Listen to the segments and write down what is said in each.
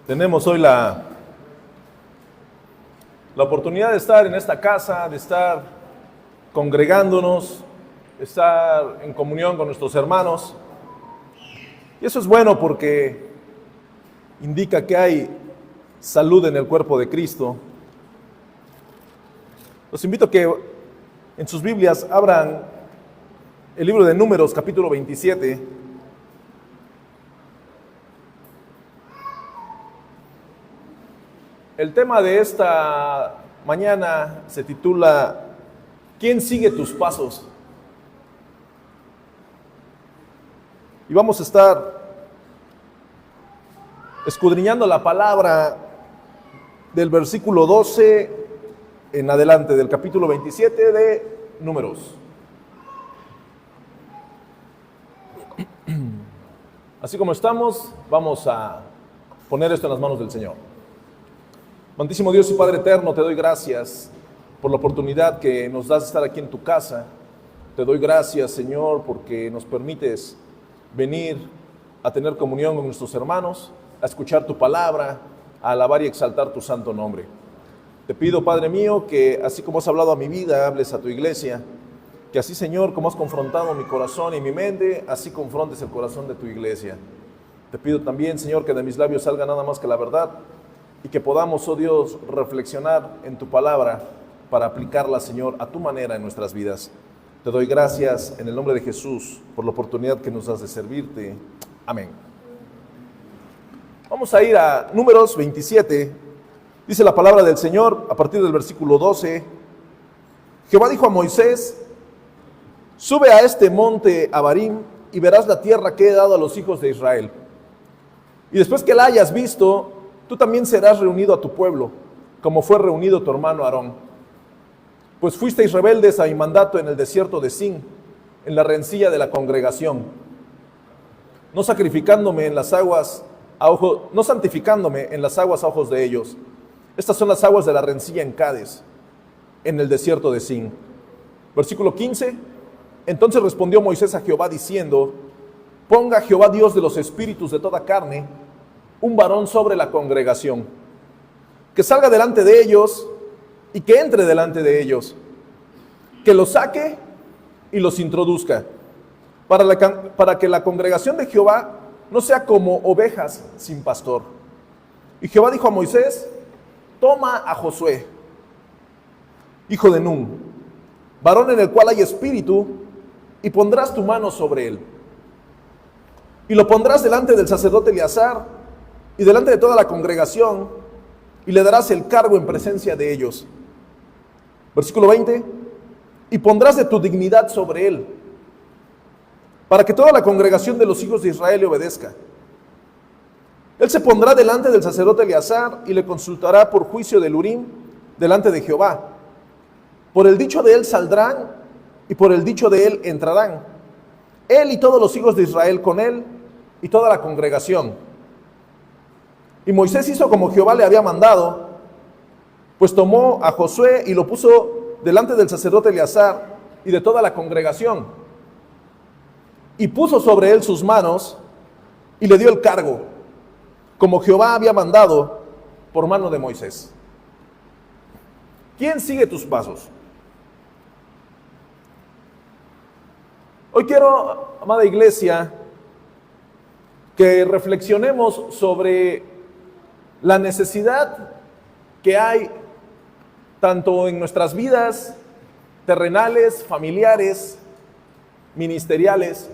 Tenemos hoy la oportunidad de estar en esta casa, de estar congregándonos, de estar en comunión con nuestros hermanos. Y eso es bueno porque indica que hay salud en el cuerpo de Cristo. Los invito a que en sus Biblias abran el libro de Números, capítulo 27. El tema de esta mañana se titula ¿Quién sigue tus pasos? Y vamos a estar escudriñando la palabra del versículo 12 en adelante, del capítulo 27 de Números. Así como estamos, vamos a poner esto en las manos del Señor. Amantísimo Dios y Padre eterno, te doy gracias por la oportunidad que nos das de estar aquí en tu casa. Te doy gracias, Señor, porque nos permites venir a tener comunión con nuestros hermanos, a escuchar tu palabra, a alabar y exaltar tu santo nombre. Te pido, Padre mío, que así como has hablado a mi vida, hables a tu iglesia, que así, Señor, como has confrontado mi corazón y mi mente, así confrontes el corazón de tu iglesia. Te pido también, Señor, que de mis labios salga nada más que la verdad, y que podamos, oh Dios, reflexionar en tu palabra para aplicarla, Señor, a tu manera en nuestras vidas. Te doy gracias en el nombre de Jesús por la oportunidad que nos das de servirte. Amén. Vamos a ir a Números 27. Dice la palabra del Señor a partir del versículo 12. Jehová dijo a Moisés: sube a este monte Abarim y verás la tierra que he dado a los hijos de Israel. Y después que la hayas visto, tú también serás reunido a tu pueblo, como fue reunido tu hermano Aarón. Pues fuisteis rebeldes a mi mandato en el desierto de Sin, en la rencilla de la congregación, no santificándome en las aguas a ojos de ellos. Estas son las aguas de la rencilla en Cades, en el desierto de Sin. Versículo 15. Entonces respondió Moisés a Jehová diciendo: ponga Jehová Dios de los espíritus de toda carne un varón sobre la congregación, que salga delante de ellos y que entre delante de ellos, que los saque y los introduzca, para que la congregación de Jehová no sea como ovejas sin pastor. Y Jehová dijo a Moisés: toma a Josué, hijo de Nun, varón en el cual hay espíritu, y pondrás tu mano sobre él. Y lo pondrás delante del sacerdote Eleazar y delante de toda la congregación, y le darás el cargo en presencia de ellos. Versículo 20. Y pondrás de tu dignidad sobre él, para que toda la congregación de los hijos de Israel le obedezca. Él se pondrá delante del sacerdote Eleazar y le consultará por juicio del Urim delante de Jehová. Por el dicho de él saldrán y por el dicho de él entrarán, él y todos los hijos de Israel con él y toda la congregación. Y Moisés hizo como Jehová le había mandado, pues tomó a Josué y lo puso delante del sacerdote Eleazar y de toda la congregación, y puso sobre él sus manos y le dio el cargo, como Jehová había mandado por mano de Moisés. ¿Quién sigue tus pasos? Hoy quiero, amada iglesia, que reflexionemos sobre la necesidad que hay tanto en nuestras vidas terrenales, familiares, ministeriales,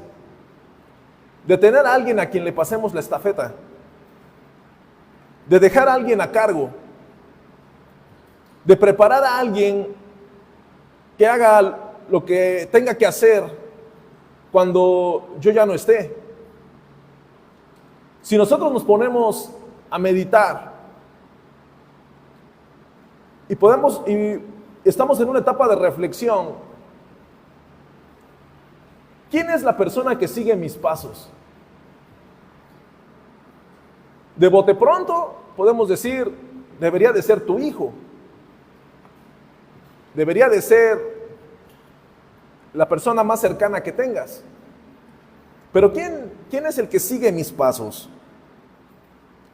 de tener a alguien a quien le pasemos la estafeta, de dejar a alguien a cargo, de preparar a alguien que haga lo que tenga que hacer cuando yo ya no esté. Si nosotros nos ponemos a meditar y estamos en una etapa de reflexión, ¿quién es la persona que sigue mis pasos? De bote pronto podemos decir: debería de ser tu hijo, debería de ser la persona más cercana que tengas. Pero ¿quién es el que sigue mis pasos?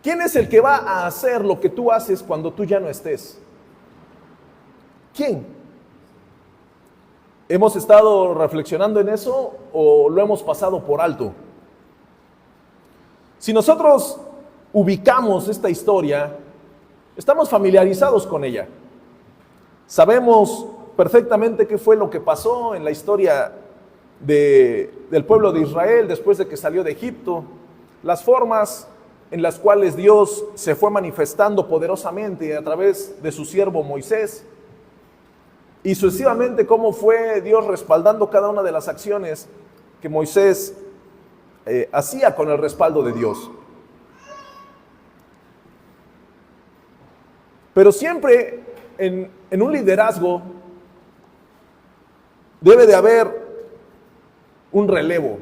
¿Quién es el que va a hacer lo que tú haces cuando tú ya no estés? ¿Quién? ¿Hemos estado reflexionando en eso o lo hemos pasado por alto? Si nosotros ubicamos esta historia, estamos familiarizados con ella. Sabemos perfectamente qué fue lo que pasó en la historia del pueblo de Israel después de que salió de Egipto, las formas en las cuales Dios se fue manifestando poderosamente a través de su siervo Moisés, y sucesivamente cómo fue Dios respaldando cada una de las acciones que Moisés hacía con el respaldo de Dios. Pero siempre en un liderazgo debe de haber un relevo.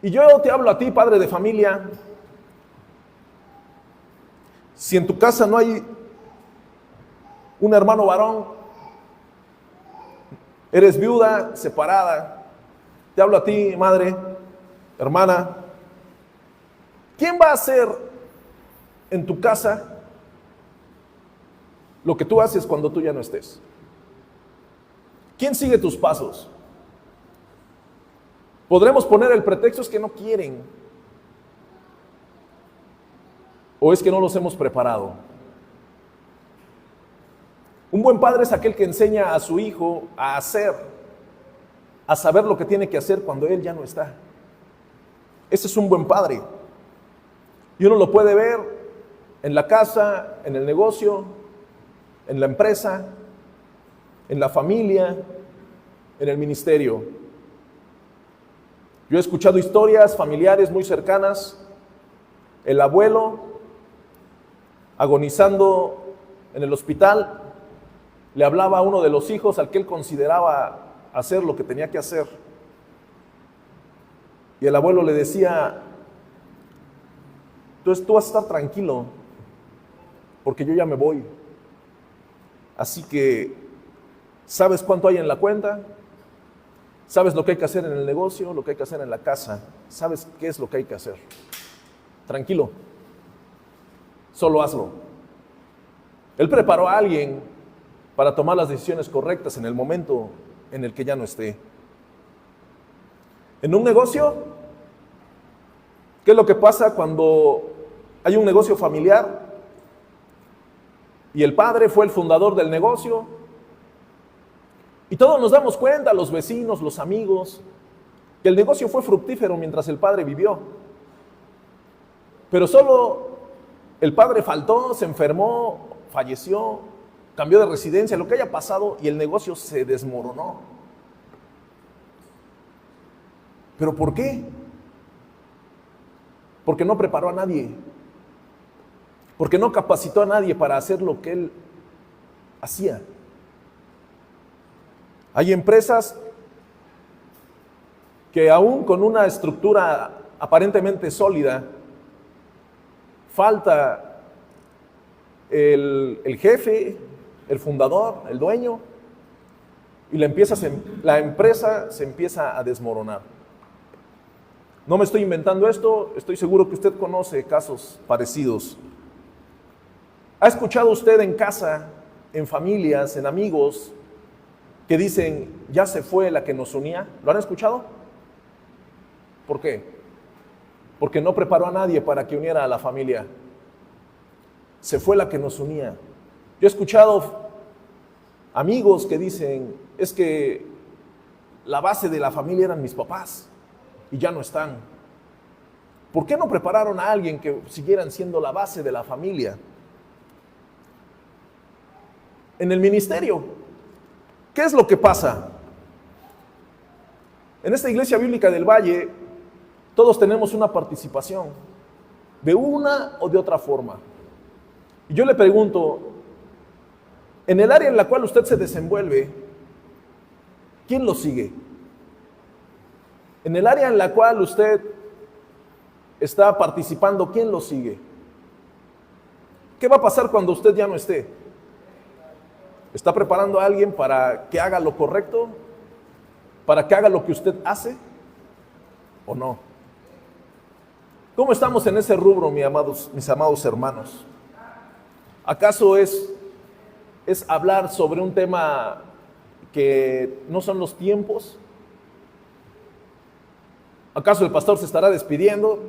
Y yo te hablo a ti, padre de familia. Si en tu casa no hay un hermano varón, eres viuda, separada, te hablo a ti, madre, hermana. ¿Quién va a hacer en tu casa lo que tú haces cuando tú ya no estés? ¿Quién sigue tus pasos? Podremos poner el pretexto es que no quieren, o es que no los hemos preparado. Un buen padre es aquel que enseña a su hijo a hacer, a saber lo que tiene que hacer cuando él ya no está. Ese es un buen padre. Y uno lo puede ver en la casa, en el negocio, en la empresa, en la familia, en el ministerio. Yo he escuchado historias familiares muy cercanas. El abuelo, agonizando en el hospital, le hablaba a uno de los hijos al que él consideraba hacer lo que tenía que hacer. Y el abuelo le decía: tú vas a estar tranquilo, porque yo ya me voy. Así que, ¿sabes cuánto hay en la cuenta? ¿Sabes lo que hay que hacer en el negocio, lo que hay que hacer en la casa? ¿Sabes qué es lo que hay que hacer? Tranquilo, solo hazlo. Él preparó a alguien para tomar las decisiones correctas en el momento en el que ya no esté. En un negocio, ¿qué es lo que pasa cuando hay un negocio familiar y el padre fue el fundador del negocio? Y todos nos damos cuenta, los vecinos, los amigos, que el negocio fue fructífero mientras el padre vivió. Pero solo el padre faltó, se enfermó, falleció, cambió de residencia, lo que haya pasado, y el negocio se desmoronó. ¿Pero por qué? Porque no preparó a nadie, porque no capacitó a nadie para hacer lo que él hacía. Hay empresas que aún con una estructura aparentemente sólida, falta el jefe, el fundador, el dueño, y la empresa se empieza a desmoronar. No me estoy inventando esto, estoy seguro que usted conoce casos parecidos. ¿Ha escuchado usted en casa, en familias, en amigos, que dicen: ya se fue la que nos unía? ¿Lo han escuchado? ¿Por qué? Porque no preparó a nadie para que uniera a la familia. Se fue la que nos unía. Yo he escuchado amigos que dicen: es que la base de la familia eran mis papás y ya no están. ¿Por qué no prepararon a alguien que siguieran siendo la base de la familia? En el ministerio, ¿qué es lo que pasa? En esta iglesia bíblica del Valle, todos tenemos una participación, de una o de otra forma. Y yo le pregunto, en el área en la cual usted se desenvuelve, ¿quién lo sigue? En el área en la cual usted está participando, ¿quién lo sigue? ¿Qué va a pasar cuando usted ya no esté? ¿Está preparando a alguien para que haga lo correcto? ¿Para que haga lo que usted hace? ¿O no? ¿Cómo estamos en ese rubro, mis amados hermanos? ¿Acaso es hablar sobre un tema que no son los tiempos? ¿Acaso el pastor se estará despidiendo?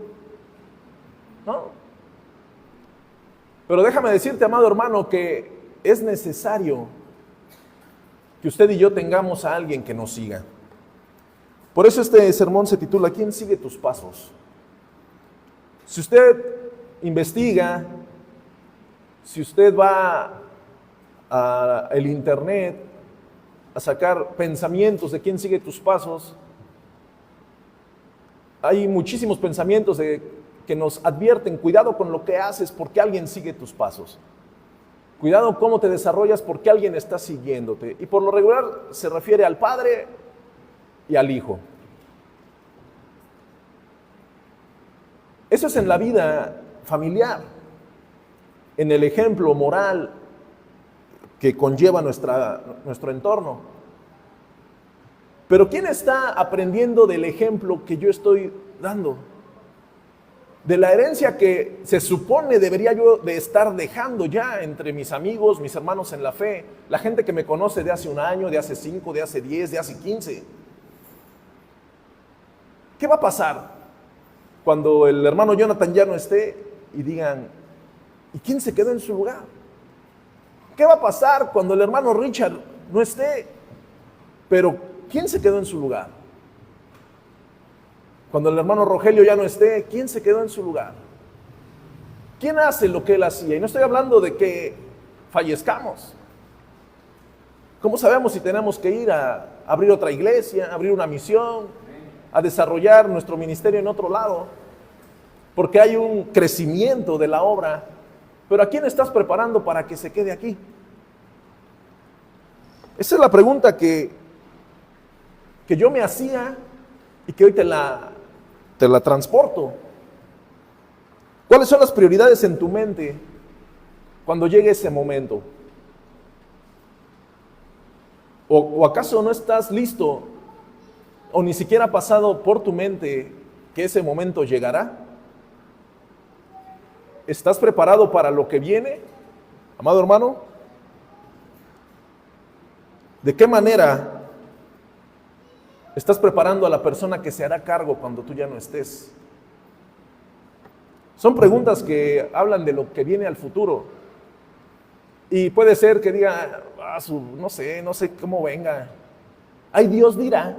No. Pero déjame decirte, amado hermano, que es necesario que usted y yo tengamos a alguien que nos siga. Por eso este sermón se titula ¿Quién sigue tus pasos? Si usted investiga, si usted va al internet a sacar pensamientos de quién sigue tus pasos, hay muchísimos pensamientos que nos advierten, cuidado con lo que haces porque alguien sigue tus pasos. Cuidado cómo te desarrollas porque alguien está siguiéndote. Y por lo regular se refiere al Padre y al Hijo. Eso es en la vida familiar, en el ejemplo moral que conlleva nuestro entorno. Pero ¿quién está aprendiendo del ejemplo que yo estoy dando? De la herencia que se supone debería yo de estar dejando ya entre mis amigos, mis hermanos en la fe, la gente que me conoce de hace un año, de hace 5, de hace 10, de hace 15. ¿Qué va a pasar cuando el hermano Jonathan ya no esté y digan, ¿y quién se quedó en su lugar? ¿Qué va a pasar cuando el hermano Richard no esté? Pero ¿quién se quedó en su lugar? Cuando el hermano Rogelio ya no esté, ¿quién se quedó en su lugar? ¿Quién hace lo que él hacía? Y no estoy hablando de que fallezcamos. ¿Cómo sabemos si tenemos que ir a abrir otra iglesia, abrir una misión, a desarrollar nuestro ministerio en otro lado? Porque hay un crecimiento de la obra. Pero ¿a quién estás preparando para que se quede aquí? Esa es la pregunta que yo me hacía y que hoy te la transporto. ¿Cuáles son las prioridades en tu mente cuando llegue ese momento? ¿O acaso no estás listo o ni siquiera ha pasado por tu mente que ese momento llegará? ¿Estás preparado para lo que viene, amado hermano? ¿De qué manera estás preparando a la persona que se hará cargo cuando tú ya no estés? Son preguntas que hablan de lo que viene al futuro. Y puede ser que diga, no sé cómo venga. Ay, Dios dirá.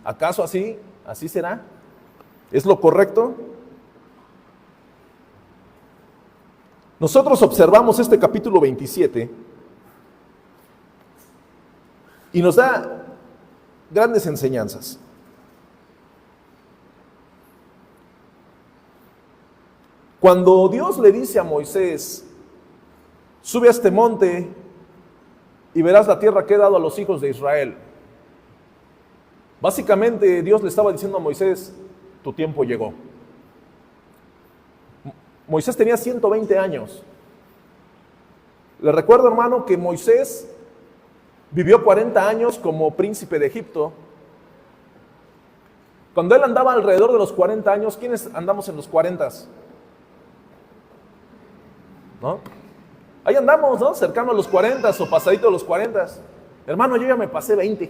¿Acaso así será? ¿Es lo correcto? Nosotros observamos este capítulo 27 y nos da grandes enseñanzas. Cuando Dios le dice a Moisés, sube a este monte y verás la tierra que he dado a los hijos de Israel. Básicamente Dios le estaba diciendo a Moisés, tu tiempo llegó. Moisés tenía 120 años. Le recuerdo, hermano, que Moisés vivió 40 años como príncipe de Egipto. Cuando él andaba alrededor de los 40 años, ¿quiénes andamos en los 40? ¿No? Ahí andamos, ¿no? Cercano a los 40 o pasadito a los 40. Hermano, yo ya me pasé 20.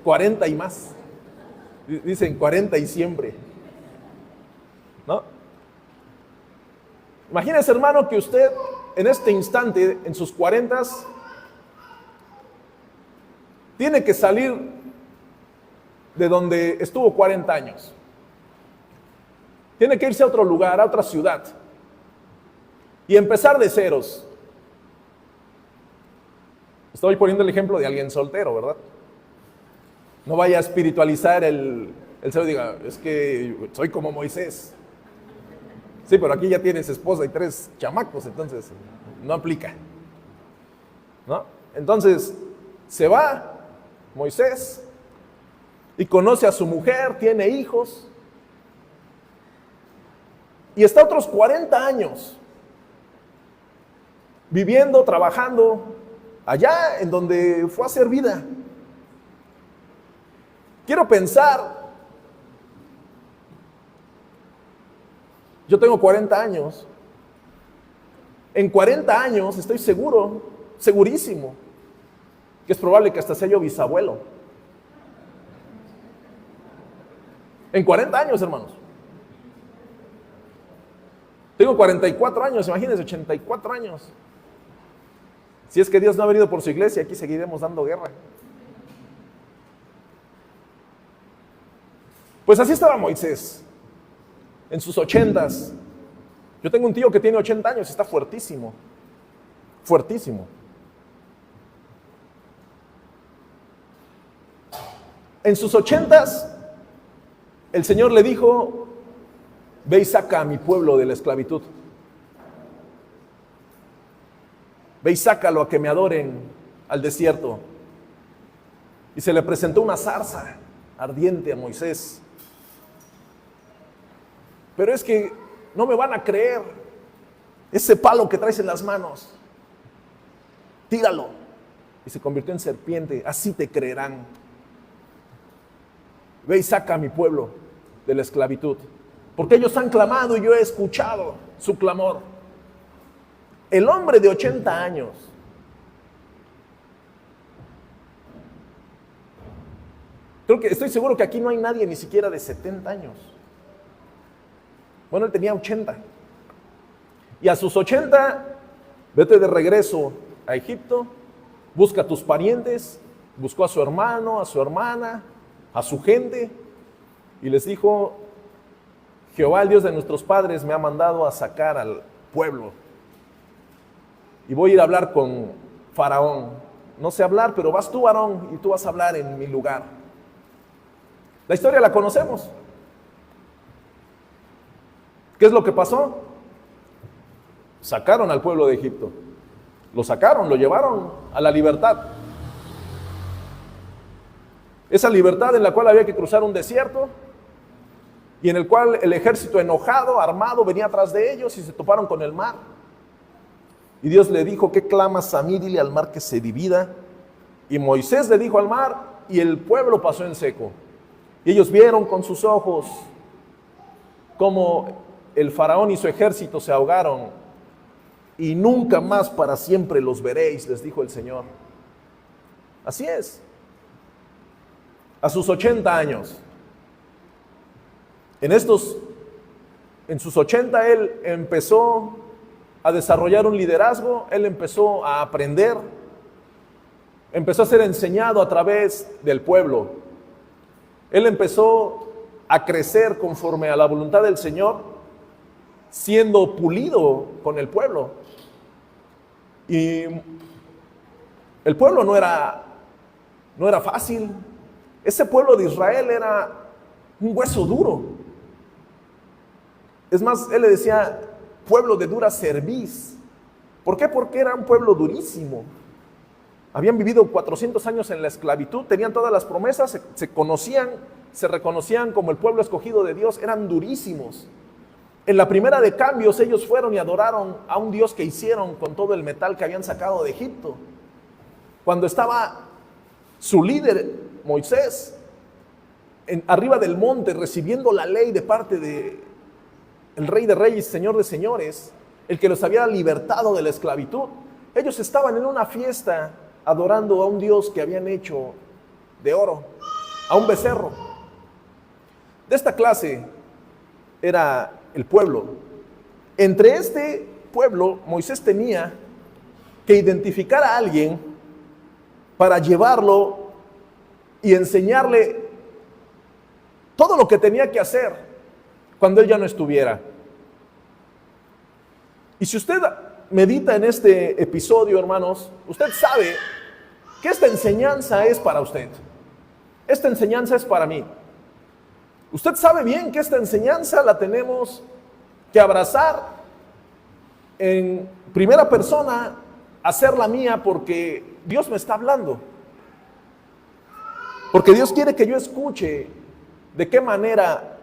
40 y más. Dicen 40 y siempre. ¿No? Imagínese, hermano, que usted en este instante, en sus 40, tiene que salir de donde estuvo 40 años. Tiene que irse a otro lugar, a otra ciudad, y empezar de ceros. Estoy poniendo el ejemplo de alguien soltero, ¿verdad? No vaya a espiritualizar el cero y diga, es que soy como Moisés. Sí, pero aquí ya tienes esposa y 3 chamacos, entonces no aplica, ¿no? Entonces se va Moisés y conoce a su mujer, tiene hijos y está otros 40 años viviendo, trabajando allá en donde fue a hacer vida. Quiero pensar Yo tengo 40 años. En 40 años estoy seguro, segurísimo, que es probable que hasta sea yo bisabuelo. En 40 años, hermanos. Tengo 44 años, imagínense, 84 años. Si es que Dios no ha venido por su iglesia, aquí seguiremos dando guerra. Pues así estaba Moisés, en sus 80s. Yo tengo un tío que tiene 80 años y está fuertísimo, fuertísimo. En sus 80s, el Señor le dijo: ve y saca a mi pueblo de la esclavitud. Ve y sácalo a que me adoren al desierto. Y se le presentó una zarza ardiente a Moisés. Pero es que no me van a creer. Ese palo que traes en las manos, tíralo. Y se convirtió en serpiente. Así te creerán. Ve y saca a mi pueblo de la esclavitud. Porque ellos han clamado y yo he escuchado su clamor. El hombre de 80 años, estoy seguro que aquí no hay nadie ni siquiera de 70 años. Bueno, él tenía 80. Y a sus 80, vete de regreso a Egipto, busca a tus parientes, buscó a su hermano, a su hermana, a su gente, y les dijo: Jehová, el Dios de nuestros padres, me ha mandado a sacar al pueblo. Y voy a ir a hablar con Faraón. No sé hablar, pero vas tú, Aarón, y tú vas a hablar en mi lugar. La historia la conocemos. ¿Qué es lo que pasó? Sacaron al pueblo de Egipto. Lo sacaron, lo llevaron a la libertad. Esa libertad en la cual había que cruzar un desierto y en el cual el ejército enojado, armado, venía atrás de ellos y se toparon con el mar. Y Dios le dijo: ¿qué clamas a mí? Dile al mar que se divida. Y Moisés le dijo al mar y el pueblo pasó en seco. Y ellos vieron con sus ojos cómo el faraón y su ejército se ahogaron. Y nunca más para siempre los veréis, les dijo el Señor. Así es. A sus 80 años. En sus 80 él empezó a desarrollar un liderazgo, él empezó a aprender, empezó a ser enseñado a través del pueblo. Él empezó a crecer conforme a la voluntad del Señor, siendo pulido con el pueblo. Y el pueblo no era fácil. Ese pueblo de Israel era un hueso duro. Es más, él le decía: pueblo de dura cerviz. ¿Por qué? Porque era un pueblo durísimo. Habían vivido 400 años en la esclavitud, tenían todas las promesas, se conocían, se reconocían como el pueblo escogido de Dios, eran durísimos. En la primera de cambios ellos fueron y adoraron a un Dios que hicieron con todo el metal que habían sacado de Egipto. Cuando estaba su líder, Moisés, arriba del monte recibiendo la ley de parte de el Rey de Reyes, Señor de Señores, el que los había libertado de la esclavitud, ellos estaban en una fiesta adorando a un Dios que habían hecho de oro, a un becerro. De esta clase era el pueblo. Entre este pueblo, Moisés tenía que identificar a alguien para llevarlo y enseñarle todo lo que tenía que hacer cuando él ya no estuviera. Y si usted medita en este episodio, hermanos, usted sabe que esta enseñanza es para usted. Esta enseñanza es para mí. Usted sabe bien que esta enseñanza la tenemos que abrazar en primera persona, hacerla mía, porque Dios me está hablando. Porque Dios quiere que yo escuche de qué manera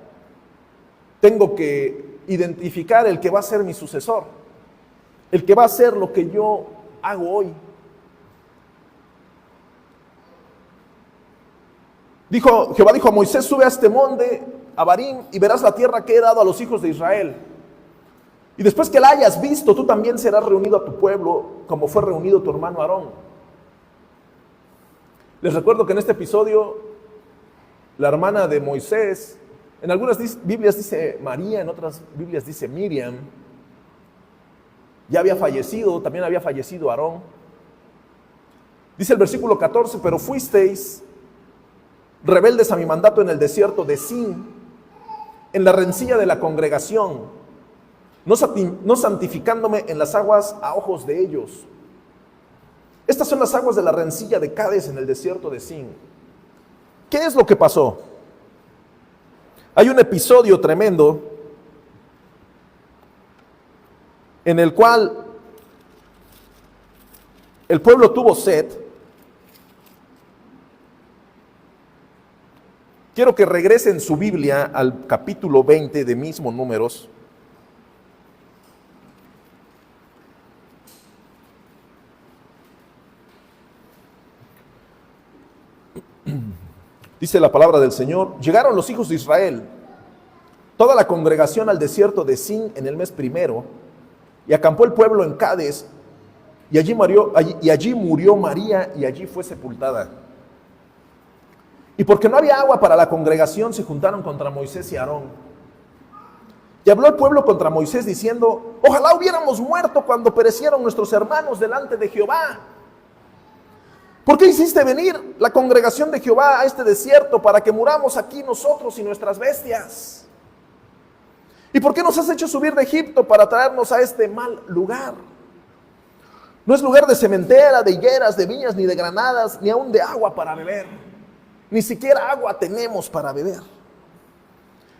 tengo que identificar el que va a ser mi sucesor, el que va a hacer lo que yo hago hoy. Jehová dijo a Moisés: sube a este monte, a Abarim, y verás la tierra que he dado a los hijos de Israel. Y después que la hayas visto, tú también serás reunido a tu pueblo, como fue reunido tu hermano Aarón. Les recuerdo que en este episodio, la hermana de Moisés, en algunas Biblias dice María, en otras Biblias dice Miriam, ya había fallecido, también había fallecido Aarón. Dice el versículo 14, pero fuisteis rebeldes a mi mandato en el desierto de Sin, en la rencilla de la congregación, no santificándome en las aguas a ojos de ellos. Estas son las aguas de la rencilla de Cades en el desierto de Sin. ¿Qué es lo que pasó? Hay un episodio tremendo en el cual el pueblo tuvo sed. Quiero que regresen su Biblia al capítulo 20 de mismo Números. Dice la palabra del Señor: llegaron los hijos de Israel, toda la congregación, al desierto de Sin en el mes primero, y acampó el pueblo en Cades, y allí murió María, y allí fue sepultada. Y porque no había agua para la congregación, se juntaron contra Moisés y Aarón. Y habló el pueblo contra Moisés diciendo: ojalá hubiéramos muerto cuando perecieron nuestros hermanos delante de Jehová. ¿Por qué hiciste venir la congregación de Jehová a este desierto para que muramos aquí nosotros y nuestras bestias? ¿Y por qué nos has hecho subir de Egipto para traernos a este mal lugar? No es lugar de sementera, de higueras, de viñas, ni de granadas, ni aún de agua para beber. Ni siquiera agua tenemos para beber.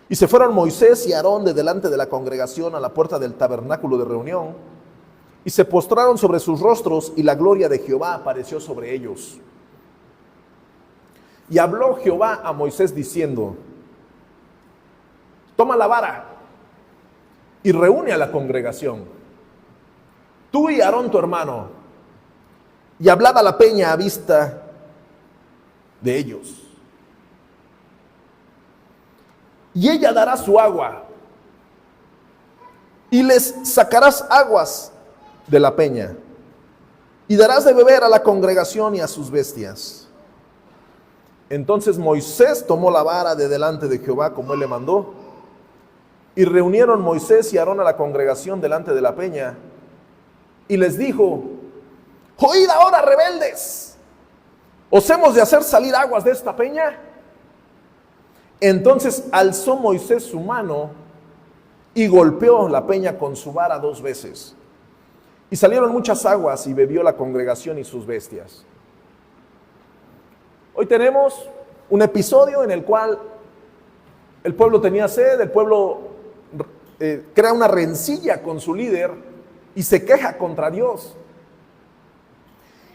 Y se fueron Moisés y Aarón de delante de la congregación a la puerta del tabernáculo de reunión, y se postraron sobre sus rostros, y la gloria de Jehová apareció sobre ellos. Y habló Jehová a Moisés diciendo: toma la vara y reúne a la congregación, tú y Aarón tu hermano, y hablad a la peña a vista de ellos. Y ella dará su agua, y les sacarás aguas de la peña, y darás de beber a la congregación y a sus bestias. Entonces Moisés tomó la vara de delante de Jehová como él le mandó, y reunieron Moisés y Aarón a la congregación delante de la peña, y les dijo: oíd ahora, rebeldes, ¿os hemos de hacer salir aguas de esta peña? Entonces alzó Moisés su mano y golpeó la peña con su vara 2 veces. Y salieron muchas aguas, y bebió la congregación y sus bestias. Hoy tenemos un episodio en el cual el pueblo tenía sed, el pueblo crea una rencilla con su líder y se queja contra Dios.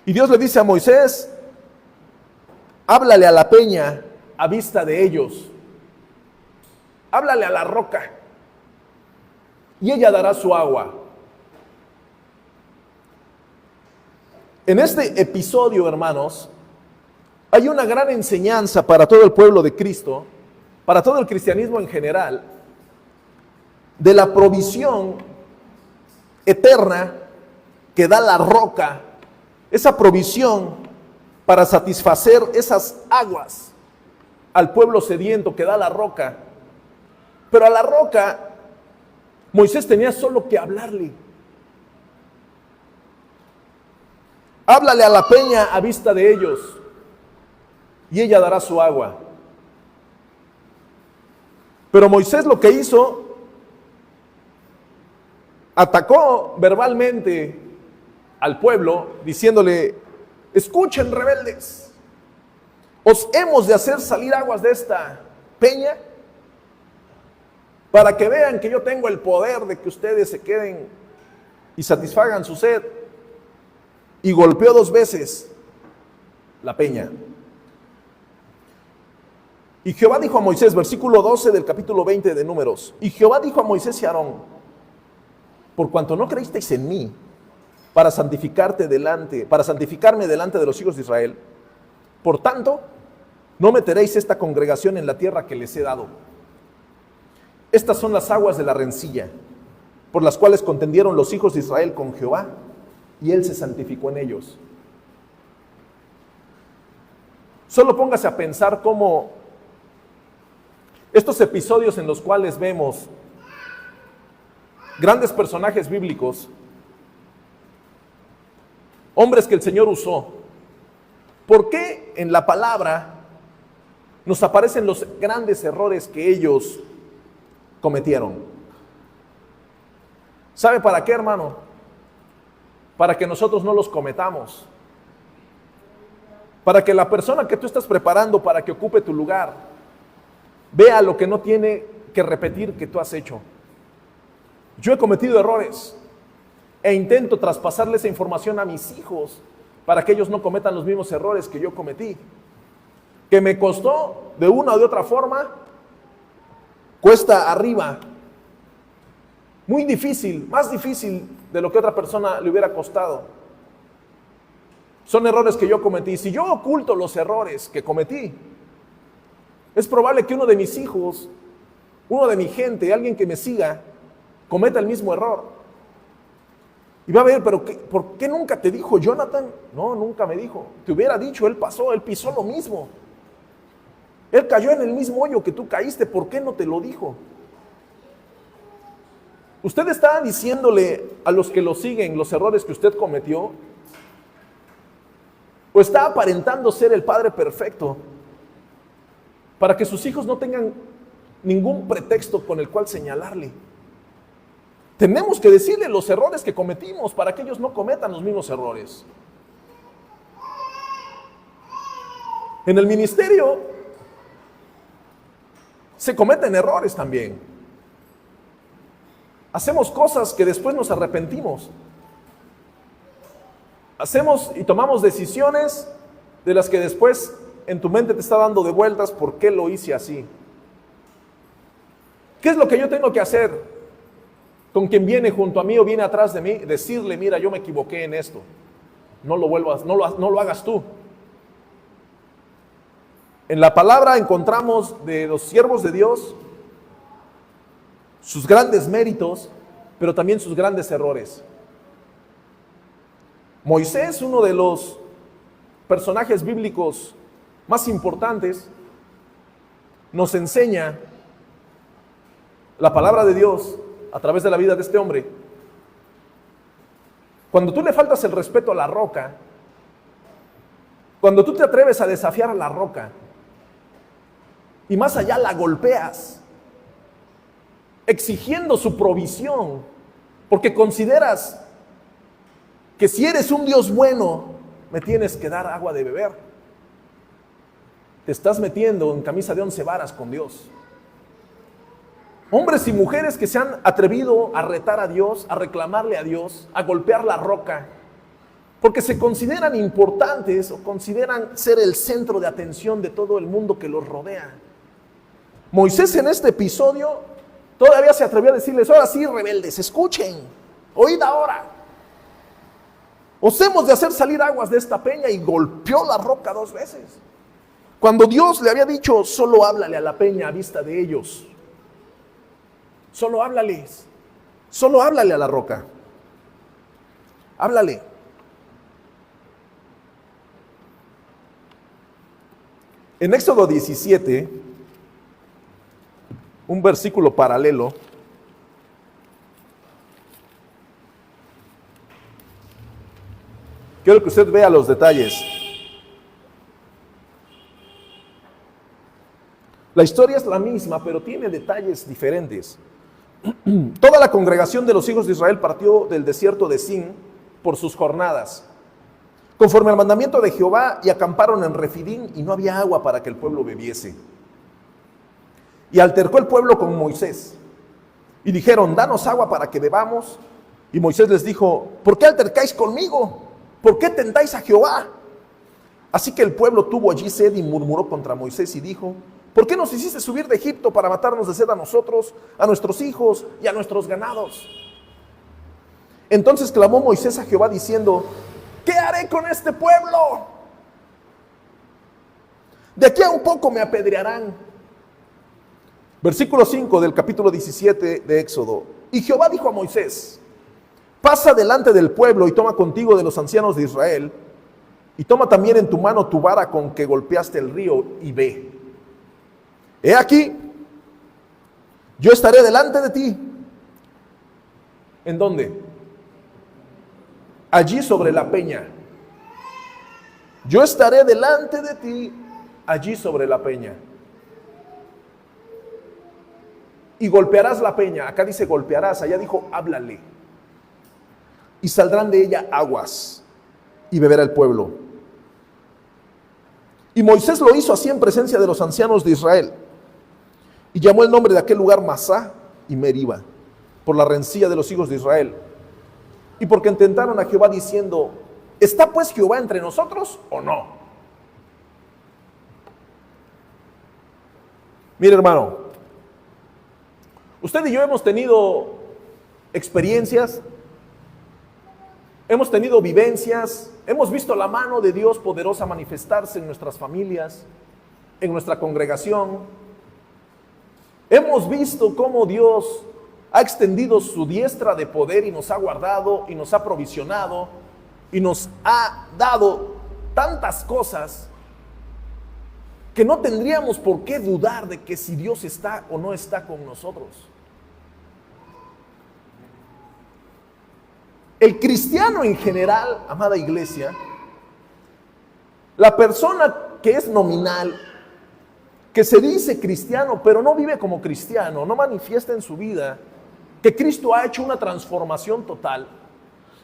Y Dios le dice a Moisés: háblale a la peña a vista de ellos, háblale a la roca, y ella dará su agua. En este episodio, hermanos, hay una gran enseñanza para todo el pueblo de Cristo, para todo el cristianismo en general, de la provisión eterna que da la roca, esa provisión para satisfacer esas aguas al pueblo sediento que da la roca. Pero a la roca Moisés tenía solo que hablarle. Háblale a la peña a vista de ellos, y ella dará su agua. Pero Moisés lo que hizo, atacó verbalmente al pueblo, diciéndole: escuchen, rebeldes, ¿os hemos de hacer salir aguas de esta peña? Para que vean que yo tengo el poder de que ustedes se queden y satisfagan su sed. Y golpeó 2 veces la peña. Y Jehová dijo a Moisés, versículo 12 del capítulo 20 de Números: y Jehová dijo a Moisés y a Aarón: por cuanto no creísteis en mí para santificarme delante de los hijos de Israel, por tanto no meteréis esta congregación en la tierra que les he dado. Estas son las aguas de la rencilla. por las cuales contendieron los hijos de Israel con Jehová, y él se santificó en ellos. Solo póngase a pensar cómo estos episodios en los cuales vemos grandes personajes bíblicos, hombres que el Señor usó, ¿por qué en la palabra nos aparecen los grandes errores que ellos cometieron? ¿Sabe para qué, hermano? Para que nosotros no los cometamos. Para que la persona que tú estás preparando para que ocupe tu lugar vea lo que no tiene que repetir que tú has hecho. Yo he cometido errores e intento traspasarle esa información a mis hijos para que ellos no cometan los mismos errores que yo cometí. Que me costó de una o de otra forma, cuesta arriba. Muy difícil, más difícil de lo que otra persona le hubiera costado. Son errores que yo cometí. Si yo oculto los errores que cometí, es probable que uno de mis hijos, uno de mi gente, alguien que me siga, cometa el mismo error. Y va a ver, pero ¿por qué nunca te dijo Jonathan? No, nunca me dijo. Te hubiera dicho, él pasó, él pisó lo mismo. Él cayó en el mismo hoyo que tú caíste, ¿por qué no te lo dijo? Usted está diciéndole a los que lo siguen los errores que usted cometió, o está aparentando ser el padre perfecto para que sus hijos no tengan ningún pretexto con el cual señalarle. Tenemos que decirle los errores que cometimos para que ellos no cometan los mismos errores. En el ministerio se cometen errores también. Hacemos cosas que después nos arrepentimos. Hacemos y tomamos decisiones de las que después en tu mente te está dando de vueltas, ¿por qué lo hice así? ¿Qué es lo que yo tengo que hacer con quien viene junto a mí o viene atrás de mí? Decirle, mira, yo me equivoqué en esto. No lo vuelvas, no lo hagas tú. En la palabra encontramos de los siervos de Dios sus grandes méritos, pero también sus grandes errores. Moisés, uno de los personajes bíblicos más importantes, nos enseña la palabra de Dios a través de la vida de este hombre. Cuando tú le faltas el respeto a la roca, cuando tú te atreves a desafiar a la roca y más allá la golpeas, exigiendo su provisión, porque consideras que si eres un Dios bueno, me tienes que dar agua de beber. Te estás metiendo en camisa de 11 varas con Dios. Hombres y mujeres que se han atrevido a retar a Dios, a reclamarle a Dios, a golpear la roca, porque se consideran importantes o consideran ser el centro de atención de todo el mundo que los rodea. Moisés en este episodio todavía se atrevió a decirles, ahora sí, rebeldes, escuchen, oíd ahora. Os hemos de hacer salir aguas de esta peña, y golpeó la roca 2 veces. Cuando Dios le había dicho, solo háblale a la peña a vista de ellos. Solo háblales. Solo háblale a la roca. Háblale. En Éxodo 17, un versículo paralelo, quiero que usted vea los detalles. La historia es la misma, pero tiene detalles diferentes. Toda la congregación de los hijos de Israel partió del desierto de Sin por sus jornadas, conforme al mandamiento de Jehová, y acamparon en Refidín, y no había agua para que el pueblo bebiese. Y altercó el pueblo con Moisés, y dijeron, danos agua para que bebamos. Y Moisés les dijo, ¿por qué altercáis conmigo? ¿Por qué tentáis a Jehová? Así que el pueblo tuvo allí sed y murmuró contra Moisés y dijo, ¿por qué nos hiciste subir de Egipto para matarnos de sed a nosotros, a nuestros hijos y a nuestros ganados? Entonces clamó Moisés a Jehová diciendo, ¿qué haré con este pueblo? De aquí a un poco me apedrearán. Versículo 5 del capítulo 17 de Éxodo. Y Jehová dijo a Moisés: pasa delante del pueblo y toma contigo de los ancianos de Israel, y toma también en tu mano tu vara con que golpeaste el río, y ve. He aquí, yo estaré delante de ti. ¿En dónde? Allí sobre la peña. Yo estaré delante de ti, allí sobre la peña. Y golpearás la peña. Acá dice golpearás, allá dijo háblale. Y saldrán de ella aguas, y beberá el pueblo. Y Moisés lo hizo así en presencia de los ancianos de Israel. Y llamó el nombre de aquel lugar Masá y Meriba, por la rencilla de los hijos de Israel. Y porque intentaron a Jehová diciendo: ¿está pues Jehová entre nosotros o no? Mire, hermano, usted y yo hemos tenido experiencias, hemos tenido vivencias, hemos visto la mano de Dios poderosa manifestarse en nuestras familias, en nuestra congregación. Hemos visto cómo Dios ha extendido su diestra de poder y nos ha guardado y nos ha provisionado y nos ha dado tantas cosas que no tendríamos por qué dudar de que si Dios está o no está con nosotros. El cristiano en general, amada iglesia, la persona que es nominal, que se dice cristiano, pero no vive como cristiano, no manifiesta en su vida que Cristo ha hecho una transformación total,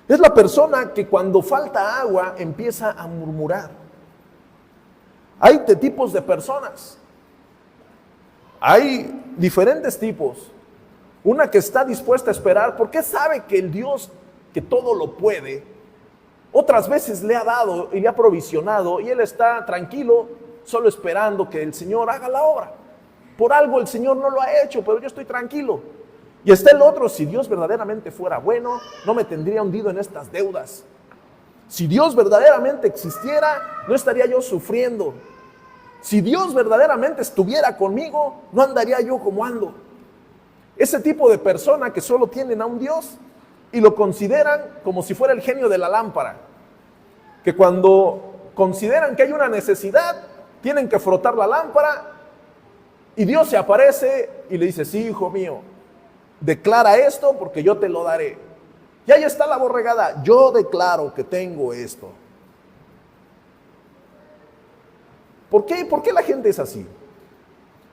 es la persona que cuando falta agua empieza a murmurar. Hay tipos de personas, hay diferentes tipos. Una que está dispuesta a esperar porque sabe que el Dios que todo lo puede, otras veces le ha dado y le ha provisionado, y él está tranquilo, solo esperando que el Señor haga la obra. Por algo el Señor no lo ha hecho, pero yo estoy tranquilo. Y está el otro: si Dios verdaderamente fuera bueno, no me tendría hundido en estas deudas. Si Dios verdaderamente existiera, no estaría yo sufriendo. Si Dios verdaderamente estuviera conmigo, no andaría yo como ando. Ese tipo de persona que solo tienen a un Dios y lo consideran como si fuera el genio de la lámpara, que cuando consideran que hay una necesidad, tienen que frotar la lámpara y Dios se aparece y le dice: sí, hijo mío, declara esto porque yo te lo daré. Y ahí está la borregada: yo declaro que tengo esto. ¿Por qué? ¿Por qué la gente es así?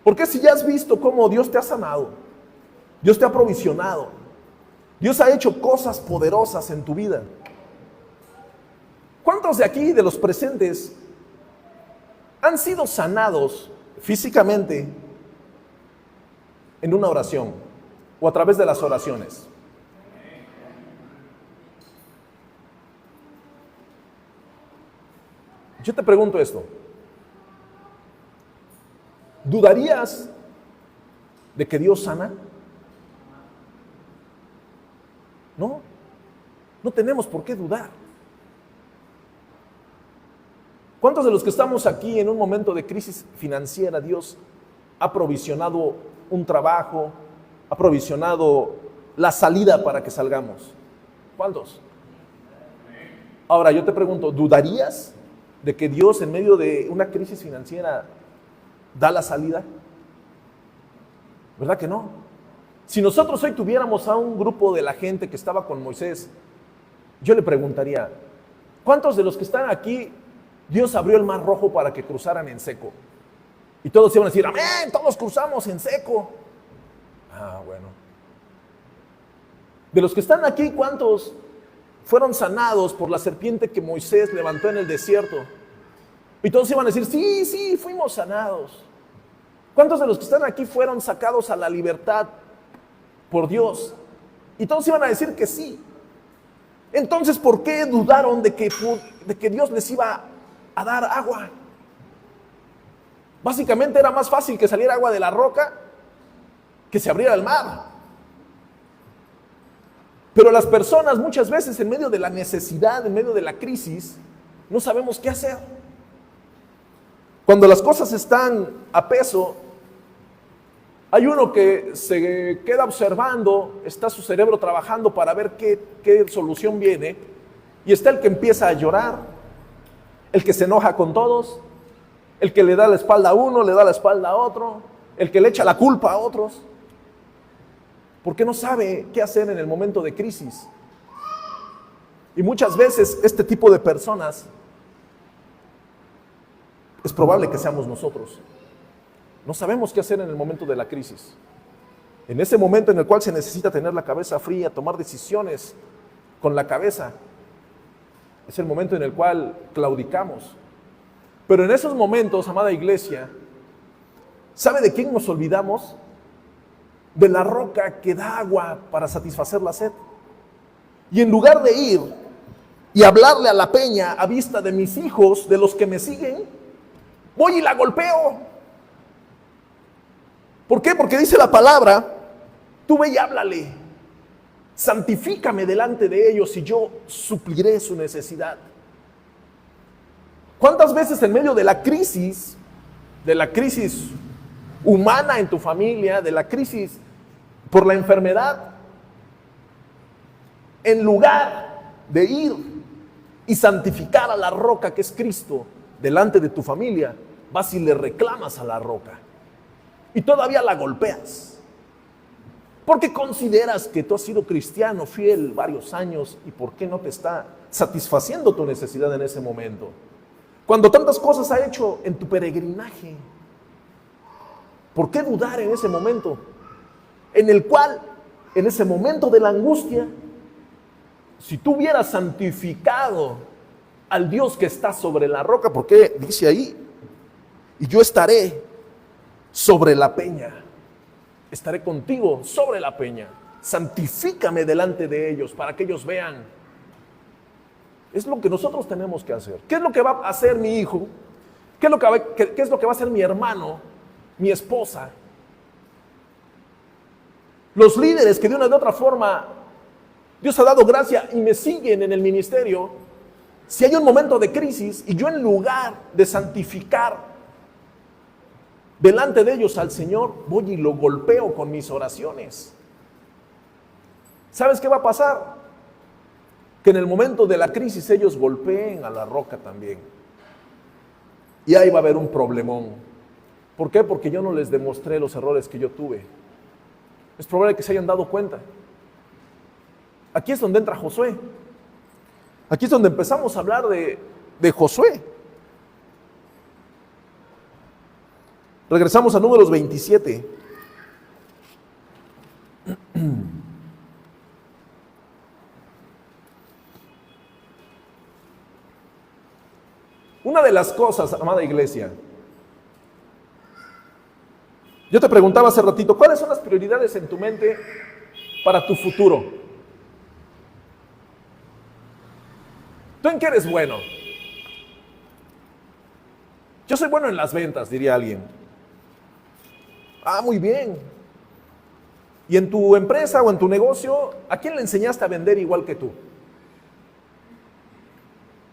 Porque si ya has visto cómo Dios te ha sanado, Dios te ha provisionado, Dios ha hecho cosas poderosas en tu vida. ¿Cuántos de aquí, de los presentes, han sido sanados físicamente en una oración o a través de las oraciones? Yo te pregunto esto: ¿dudarías de que Dios sana? No, no tenemos por qué dudar. ¿Cuántos de los que estamos aquí en un momento de crisis financiera, Dios ha provisionado un trabajo, ha provisionado la salida para que salgamos? ¿Cuántos? Ahora yo te pregunto, ¿dudarías de que Dios en medio de una crisis financiera da la salida? ¿Verdad que no? Si nosotros hoy tuviéramos a un grupo de la gente que estaba con Moisés, yo le preguntaría: ¿cuántos de los que están aquí Dios abrió el mar rojo para que cruzaran en seco? Y todos iban a decir: amén, todos cruzamos en seco. Ah, bueno. De los que están aquí, ¿cuántos fueron sanados por la serpiente que Moisés levantó en el desierto? Y todos iban a decir: sí, sí, fuimos sanados. ¿Cuántos de los que están aquí fueron sacados a la libertad por Dios? Y todos iban a decir que sí. Entonces, ¿por qué dudaron de que Dios les iba a dar agua? Básicamente era más fácil que saliera agua de la roca que se abriera el mar. Pero las personas muchas veces en medio de la necesidad, en medio de la crisis, no sabemos qué hacer. Cuando las cosas están a peso, Hay uno que se queda observando, está su cerebro trabajando para ver qué solución viene, y está el que empieza a llorar, el que se enoja con todos, el que le da la espalda a uno, le da la espalda a otro, el que le echa la culpa a otros, porque no sabe qué hacer en el momento de crisis. Y muchas veces este tipo de personas es probable que seamos nosotros. No sabemos qué hacer en el momento de la crisis. En ese momento en el cual se necesita tener la cabeza fría, tomar decisiones con la cabeza, es el momento en el cual claudicamos. Pero en esos momentos, amada iglesia, ¿sabe de quién nos olvidamos? De la roca que da agua para satisfacer la sed. Y en lugar de ir y hablarle a la peña a vista de mis hijos, de los que me siguen, voy y la golpeo. ¿Por qué? Porque dice la palabra, tú ve y háblale, santifícame delante de ellos y yo supliré su necesidad. ¿Cuántas veces en medio de la crisis humana en tu familia, de la crisis por la enfermedad, en lugar de ir y santificar a la roca que es Cristo delante de tu familia, vas y le reclamas a la roca y todavía la golpeas? Porque consideras que tú has sido cristiano fiel varios años y por qué no te está satisfaciendo tu necesidad en ese momento. Cuando tantas cosas ha hecho en tu peregrinaje, ¿por qué dudar en ese momento? En el cual, en ese momento de la angustia, si tú hubieras santificado al Dios que está sobre la roca, porque dice ahí, y yo estaré sobre la peña, estaré contigo sobre la peña, santifícame delante de ellos para que ellos vean. Es lo que nosotros tenemos que hacer. ¿Qué es lo que va a hacer mi hijo? ¿Qué es lo que va a hacer mi hermano, mi esposa? Los líderes que de una u otra forma Dios ha dado gracia y me siguen en el ministerio, si hay un momento de crisis y yo en lugar de santificar delante de ellos al Señor, voy y lo golpeo con mis oraciones, ¿sabes qué va a pasar? Que en el momento de la crisis ellos golpeen a la roca también. Y ahí va a haber un problemón. ¿Por qué? Porque yo no les demostré los errores que yo tuve. Es probable que se hayan dado cuenta. Aquí es donde entra Josué. Aquí es donde empezamos a hablar de Josué. Regresamos a Números 27. Una de las cosas, amada iglesia, yo te preguntaba hace ratito, ¿cuáles son las prioridades en tu mente para tu futuro? ¿Tú en qué eres bueno? Yo soy bueno en las ventas, diría alguien. Ah, muy bien. ¿Y en tu empresa o en tu negocio, a quién le enseñaste a vender igual que tú?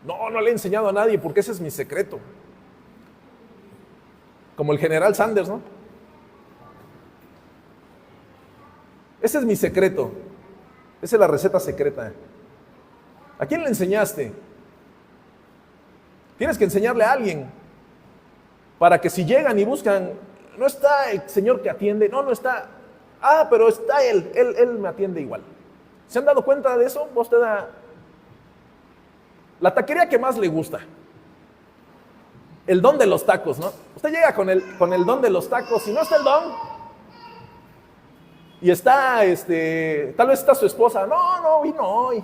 No le he enseñado a nadie porque ese es mi secreto. Como el general Sanders, ¿no? Ese es mi secreto. Esa es la receta secreta. ¿A quién le enseñaste? Tienes que enseñarle a alguien para que si llegan y buscan, no está el señor que atiende, no está. Ah, pero está él me atiende igual. ¿Se han dado cuenta de eso? Vos te da la taquería que más le gusta. El don de los tacos, ¿no? Usted llega con el don de los tacos, si no está el don, y está, tal vez está su esposa, no vino hoy.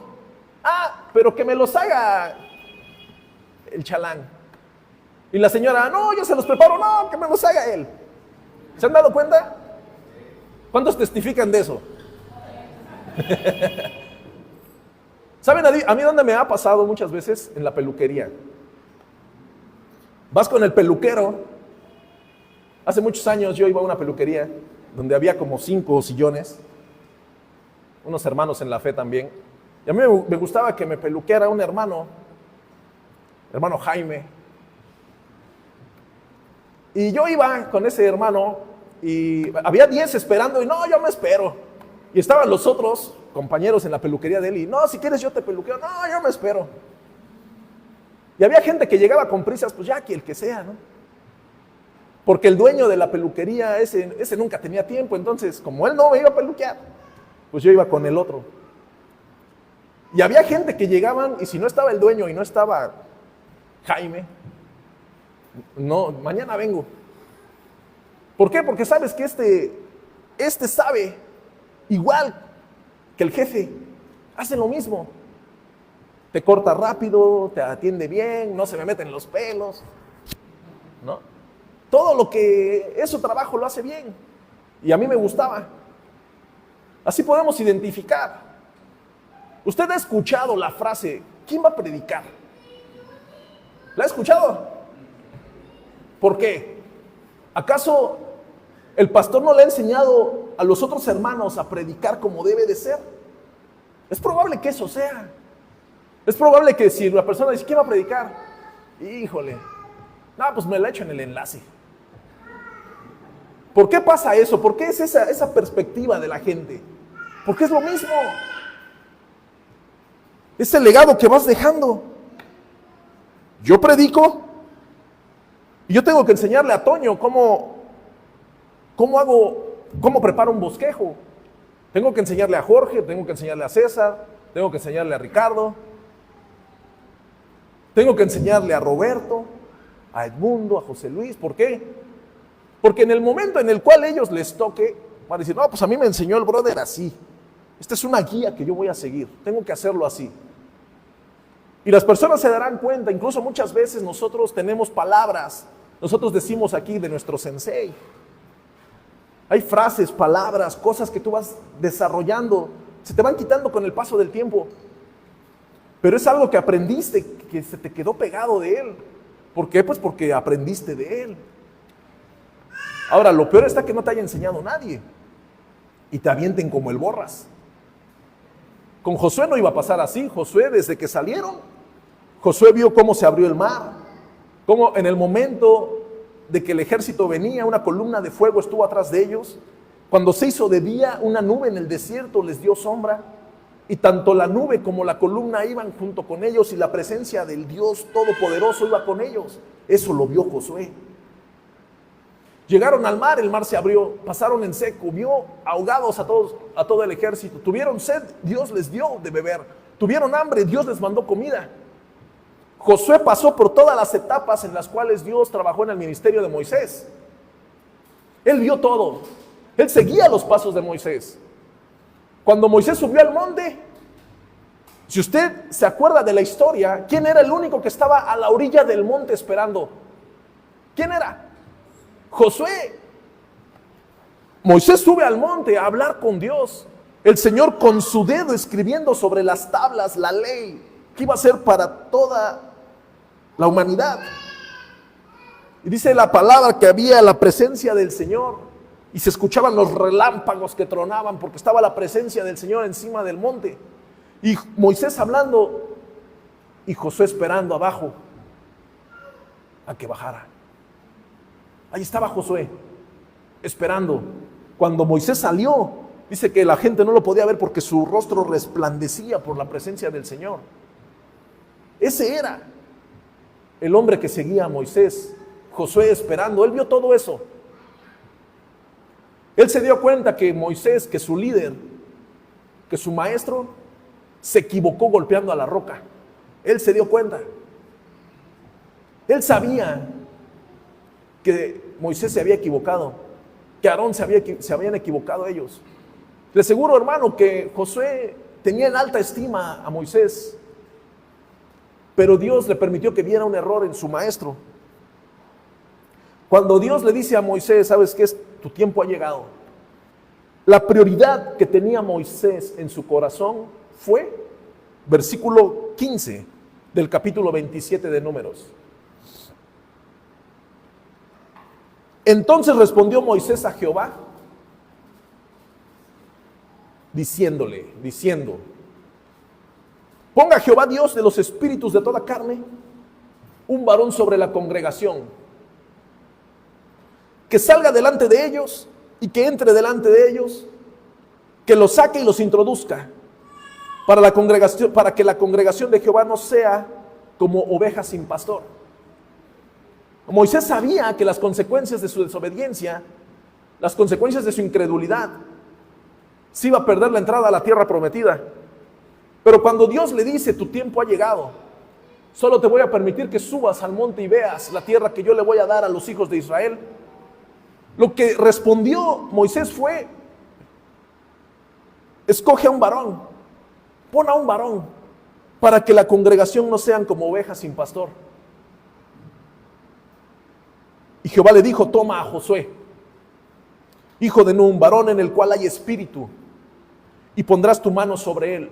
Ah, pero que me los haga el chalán. Y la señora, no, yo se los preparo, no, que me los haga él. ¿Se han dado cuenta? ¿Cuántos testifican de eso? ¿Saben a mí dónde me ha pasado muchas veces? En la peluquería. Vas con el peluquero. Hace muchos años yo iba a una peluquería donde había como 5 sillones, unos hermanos en la fe también. Y a mí me gustaba que me peluqueara un hermano Jaime. Y yo iba con ese hermano y había 10 esperando y no, yo me espero. Y estaban los otros compañeros en la peluquería de él y no, si quieres yo te peluqueo, no, yo me espero. Y había gente que llegaba con prisas, pues ya que el que sea, ¿no? Porque el dueño de la peluquería, ese nunca tenía tiempo, entonces como él no me iba a peluquear, pues yo iba con el otro. Y había gente que llegaban y si no estaba el dueño y no estaba Jaime, no, mañana vengo. ¿Por qué? Porque sabes que este sabe, igual que el jefe, hace lo mismo. Te corta rápido, te atiende bien, no se me meten los pelos, ¿no? Todo lo que es su trabajo lo hace bien. Y a mí me gustaba. Así podemos identificar. Usted ha escuchado la frase, ¿quién va a predicar? ¿La ha escuchado? ¿Por qué? ¿Acaso el pastor no le ha enseñado a los otros hermanos a predicar como debe de ser? Es probable que eso sea. Es probable que si la persona dice, ¿quién va a predicar? Híjole, no, pues me la echo en el enlace. ¿Por qué pasa eso? ¿Por qué es esa perspectiva de la gente? Porque es lo mismo. Es el legado que vas dejando. Yo predico y yo tengo que enseñarle a Toño cómo preparo un bosquejo. Tengo que enseñarle a Jorge, tengo que enseñarle a César, tengo que enseñarle a Ricardo, tengo que enseñarle a Roberto, a Edmundo, a José Luis. ¿Por qué? Porque en el momento en el cual ellos les toque, van a decir, no, pues a mí me enseñó el brother así. Esta es una guía que yo voy a seguir, tengo que hacerlo así. Y las personas se darán cuenta, incluso muchas veces nosotros tenemos palabras, nosotros decimos aquí de nuestro sensei. Hay frases, palabras, cosas que tú vas desarrollando, se te van quitando con el paso del tiempo. Pero es algo que aprendiste, que se te quedó pegado de él. ¿Por qué? Pues porque aprendiste de él. Ahora, lo peor está que no te haya enseñado nadie y te avienten como el borras. Con Josué no iba a pasar así. Josué, desde que salieron, Josué vio cómo se abrió el mar, cómo en el momento de que el ejército venía, una columna de fuego estuvo atrás de ellos. Cuando se hizo de día, una nube en el desierto les dio sombra. Y tanto la nube como la columna iban junto con ellos y la presencia del Dios Todopoderoso iba con ellos. Eso lo vio Josué. Llegaron al mar, el mar se abrió, pasaron en seco, vio ahogados a todo el ejército. Tuvieron sed, Dios les dio de beber. Tuvieron hambre, Dios les mandó comida. Josué pasó por todas las etapas en las cuales Dios trabajó en el ministerio de Moisés. Él vio todo. Él seguía los pasos de Moisés. Cuando Moisés subió al monte, si usted se acuerda de la historia, ¿quién era el único que estaba a la orilla del monte esperando? ¿Quién era? Josué. Moisés sube al monte a hablar con Dios. El Señor con su dedo escribiendo sobre las tablas la ley que iba a ser para toda la humanidad. Y dice la palabra que había la presencia del Señor. Y se escuchaban los relámpagos que tronaban porque estaba la presencia del Señor encima del monte. Y Moisés hablando y Josué esperando abajo a que bajara. Ahí estaba Josué esperando. Cuando Moisés salió, dice que la gente no lo podía ver porque su rostro resplandecía por la presencia del Señor. Ese era el hombre que seguía a Moisés, Josué esperando. Él vio todo eso. Él se dio cuenta que Moisés, que su líder, que su maestro, se equivocó golpeando a la roca. Él se dio cuenta. Él sabía que Moisés se había equivocado, que Aarón se habían equivocado ellos. Le aseguro, hermano, que Josué tenía en alta estima a Moisés, pero Dios le permitió que viera un error en su maestro. Cuando Dios le dice a Moisés, ¿sabes qué? Tu tiempo ha llegado. La prioridad que tenía Moisés en su corazón fue, versículo 15 del capítulo 27 de Números. Entonces respondió Moisés a Jehová, diciendo, ponga Jehová Dios de los espíritus de toda carne, un varón sobre la congregación, que salga delante de ellos y que entre delante de ellos, que los saque y los introduzca para que la congregación de Jehová no sea como ovejas sin pastor. Moisés sabía que las consecuencias de su desobediencia, las consecuencias de su incredulidad, se iba a perder la entrada a la tierra prometida. Pero cuando Dios le dice, tu tiempo ha llegado, solo te voy a permitir que subas al monte y veas la tierra que yo le voy a dar a los hijos de Israel, lo que respondió Moisés fue, escoge a un varón, pon a un varón, para que la congregación no sean como ovejas sin pastor. Y Jehová le dijo, toma a Josué, hijo de Nun, varón en el cual hay espíritu, y pondrás tu mano sobre él.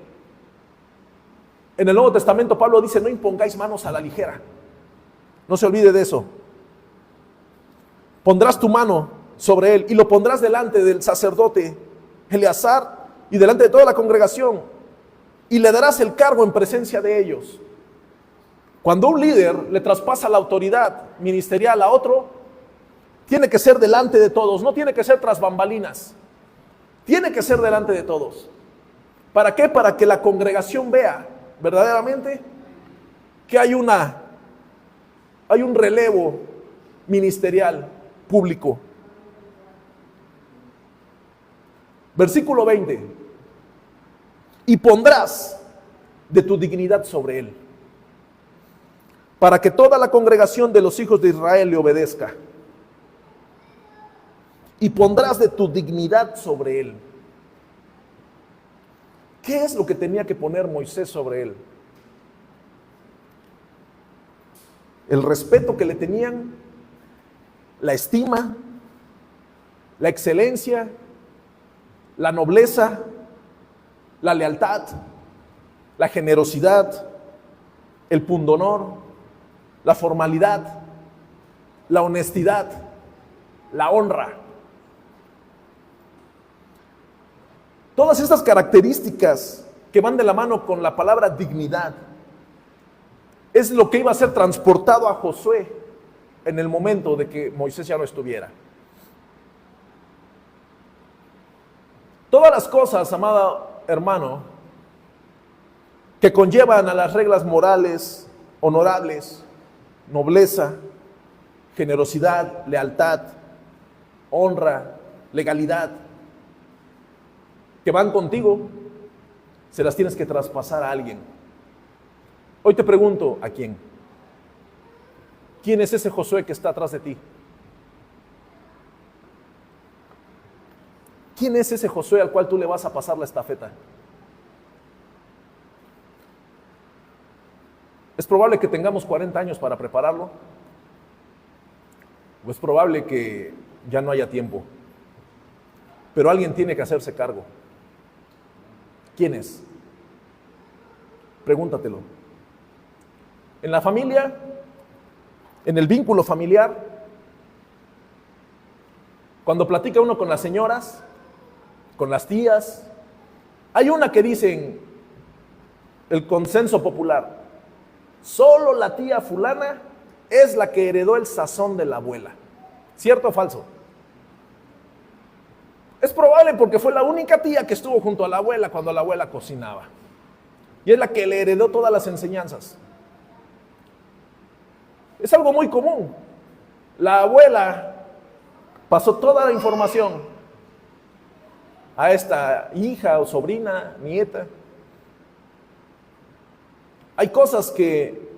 En el Nuevo Testamento Pablo dice, no impongáis manos a la ligera. No se olvide de eso. Pondrás tu mano sobre él y lo pondrás delante del sacerdote Eleazar y delante de toda la congregación, y le darás el cargo en presencia de ellos. Cuando un líder le traspasa la autoridad ministerial a otro, tiene que ser delante de todos, no tiene que ser tras bambalinas, tiene que ser delante de todos. ¿Para qué? Para que la congregación vea verdaderamente que hay un relevo ministerial público. Versículo 20. Y pondrás de tu dignidad sobre él, para que toda la congregación de los hijos de Israel le obedezca. Y pondrás de tu dignidad sobre él. ¿Qué es lo que tenía que poner Moisés sobre él? El respeto que le tenían, la estima, la excelencia, la nobleza, la lealtad, la generosidad, el pundonor, la formalidad, la honestidad, la honra. Todas estas características que van de la mano con la palabra dignidad es lo que iba a ser transportado a Josué en el momento de que Moisés ya no estuviera. Todas las cosas, amado hermano, que conllevan a las reglas morales, honorables, nobleza, generosidad, lealtad, honra, legalidad, que van contigo, se las tienes que traspasar a alguien. Hoy te pregunto, ¿a quién? ¿Quién es ese Josué que está atrás de ti? ¿Quién es ese Josué al cual tú le vas a pasar la estafeta? ¿Es probable que tengamos 40 años para prepararlo? ¿O es probable que ya no haya tiempo? Pero alguien tiene que hacerse cargo. ¿Quién es? Pregúntatelo. En la familia, en el vínculo familiar, cuando platica uno con las señoras, con las tías, hay una que dicen, el consenso popular, solo la tía fulana es la que heredó el sazón de la abuela. ¿Cierto o falso? Es probable porque fue la única tía que estuvo junto a la abuela cuando la abuela cocinaba. Y es la que le heredó todas las enseñanzas. Es algo muy común. La abuela pasó toda la información a esta hija o sobrina, nieta. Hay cosas que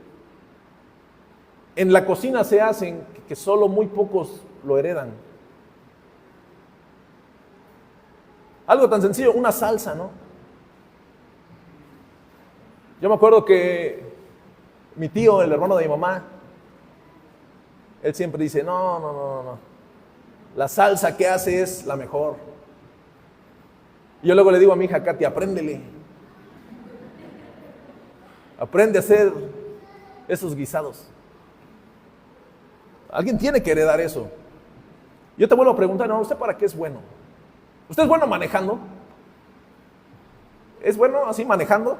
en la cocina se hacen que solo muy pocos lo heredan. Algo tan sencillo, una salsa, ¿no? Yo me acuerdo que mi tío, el hermano de mi mamá, él siempre dice, no, la salsa que hace es la mejor. Y yo luego le digo a mi hija Katy, apréndele. Aprende a hacer esos guisados. Alguien tiene que heredar eso. Yo te vuelvo a preguntar, ¿no? ¿Usted para qué es bueno? ¿Usted es bueno manejando? ¿Es bueno así manejando?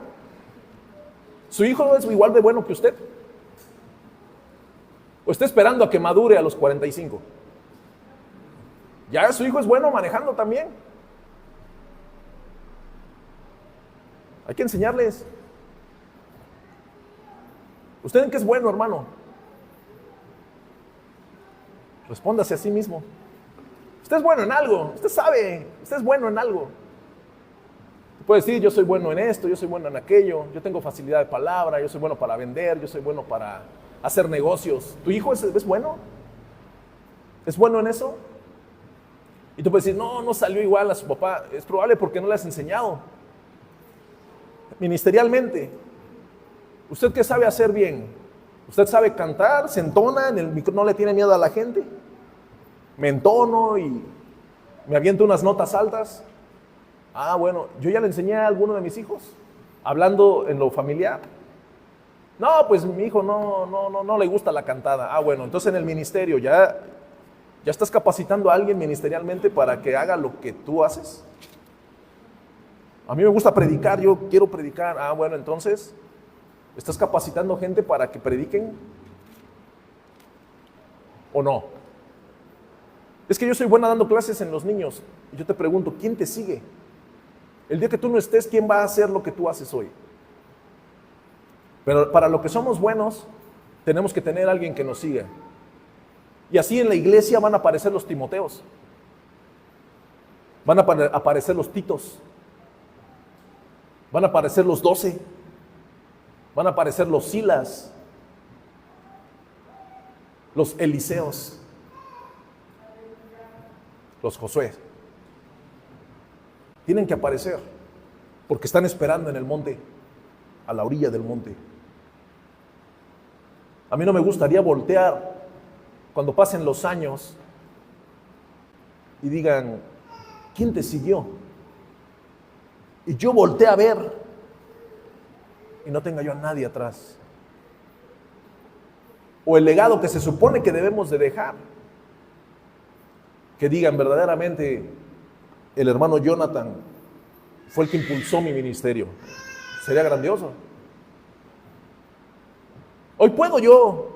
¿Su hijo es igual de bueno que usted? ¿O está esperando a que madure a los 45? Ya su hijo es bueno manejando también. Hay que enseñarles. ¿Usted en qué es bueno, hermano? Respóndase a sí mismo. Usted es bueno en algo, usted sabe, usted es bueno en algo. Puede decir, yo soy bueno en esto, yo soy bueno en aquello, yo tengo facilidad de palabra, yo soy bueno para vender, yo soy bueno para hacer negocios. ¿Tu hijo es bueno? ¿Es bueno en eso? Y tú puedes decir, no salió igual a su papá. Es probable porque no le has enseñado. Ministerialmente, ¿usted qué sabe hacer bien? ¿Usted sabe cantar? ¿Se entona en el micrófono? ¿No le tiene miedo a la gente? ¿Me entono y me aviento unas notas altas? Bueno, yo ya le enseñé a alguno de mis hijos, hablando en lo familiar. No, pues mi hijo no le gusta la cantada. Bueno, entonces en el ministerio ya estás capacitando a alguien ministerialmente para que haga lo que tú haces. A mí me gusta predicar, yo quiero predicar. Bueno, entonces ¿estás capacitando gente para que prediquen? ¿O no? Es que yo soy buena dando clases en los niños. Y yo te pregunto, ¿quién te sigue? El día que tú no estés, ¿quién va a hacer lo que tú haces hoy? Pero para lo que somos buenos, tenemos que tener a alguien que nos siga. Y así en la iglesia van a aparecer los Timoteos. Van a aparecer los Titos. Van a aparecer los 12. Van a aparecer los Silas. Los Eliseos. Los Josué. Tienen que aparecer porque están esperando en el monte, a la orilla del monte. A mí no me gustaría voltear cuando pasen los años y digan, ¿quién te siguió? Y yo volteé a ver y no tenga yo a nadie atrás. O el legado que se supone que debemos de dejar, que digan verdaderamente, el hermano Jonathan fue el que impulsó mi ministerio. Sería grandioso. Hoy puedo yo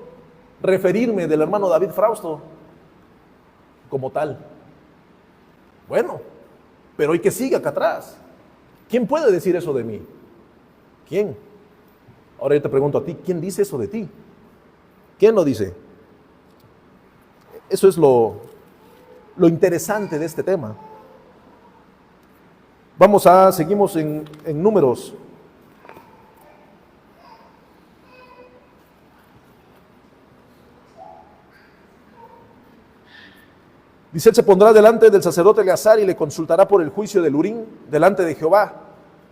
referirme del hermano David Frausto como tal. Bueno, pero hay que sigue acá atrás. ¿Quién puede decir eso de mí? ¿Quién? Ahora yo te pregunto a ti, ¿quién dice eso de ti? ¿Quién lo dice? Eso es lo interesante de este tema. Seguimos en Números. Dice, él se pondrá delante del sacerdote Eleazar y le consultará por el juicio del Urim delante de Jehová.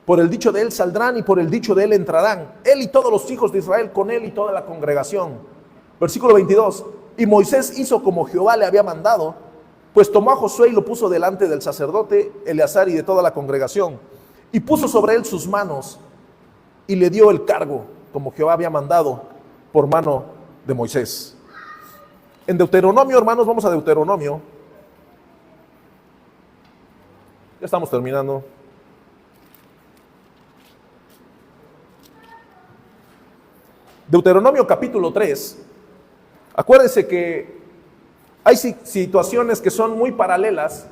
Por el dicho de él saldrán y por el dicho de él entrarán. Él y todos los hijos de Israel con él y toda la congregación. Versículo 22. Y Moisés hizo como Jehová le había mandado, pues tomó a Josué y lo puso delante del sacerdote Eleazar y de toda la congregación. Y puso sobre él sus manos y le dio el cargo, como Jehová había mandado, por mano de Moisés. En Deuteronomio, hermanos, vamos a Deuteronomio. Ya estamos terminando. Deuteronomio capítulo 3. Acuérdense que hay situaciones que son muy paralelas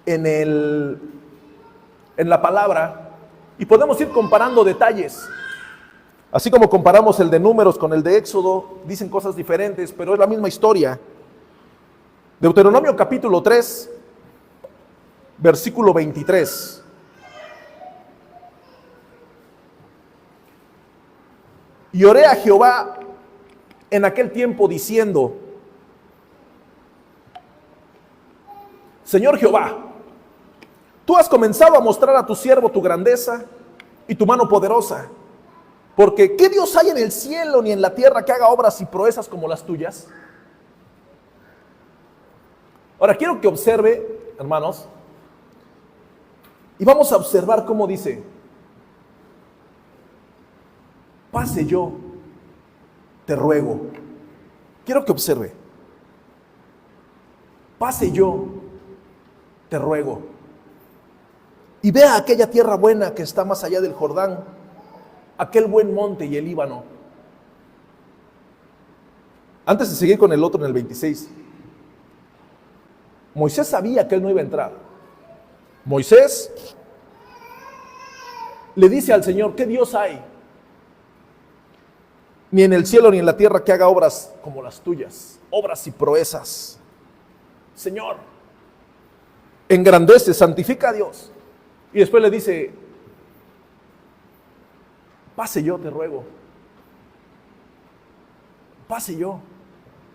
en la palabra y podemos ir comparando detalles. Así como comparamos el de Números con el de Éxodo, dicen cosas diferentes, pero es la misma historia. Deuteronomio capítulo 3, versículo 23. Y oré a Jehová en aquel tiempo diciendo, Señor Jehová, tú has comenzado a mostrar a tu siervo tu grandeza y tu mano poderosa, porque ¿qué Dios hay en el cielo ni en la tierra que haga obras y proezas como las tuyas? Ahora quiero que observe, hermanos, y vamos a observar cómo dice, pase yo, te ruego. Quiero que observe, pase yo, te ruego, y vea aquella tierra buena que está más allá del Jordán, aquel buen monte y el Líbano. Antes de seguir con el otro en el 26, Moisés sabía que él no iba a entrar. Moisés le dice al Señor: ¿qué Dios hay? Ni en el cielo ni en la tierra que haga obras como las tuyas, obras y proezas. Señor, engrandece, santifica a Dios. Y después le dice: pase yo, te ruego. Pase yo,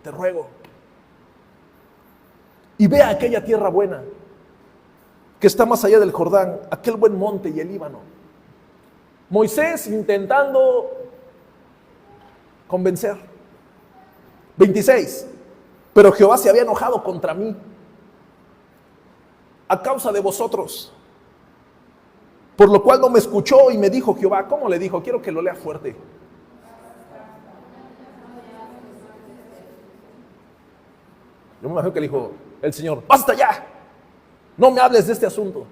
te ruego. Y vea aquella tierra buena que está más allá del Jordán, aquel buen monte y el Líbano. Moisés intentando convencer. 26. Pero Jehová se había enojado contra mí a causa de vosotros, por lo cual no me escuchó, y me dijo Jehová. ¿Cómo le dijo? Quiero que lo lea fuerte. Yo me imagino que le dijo el Señor: basta ya, no me hables de este asunto.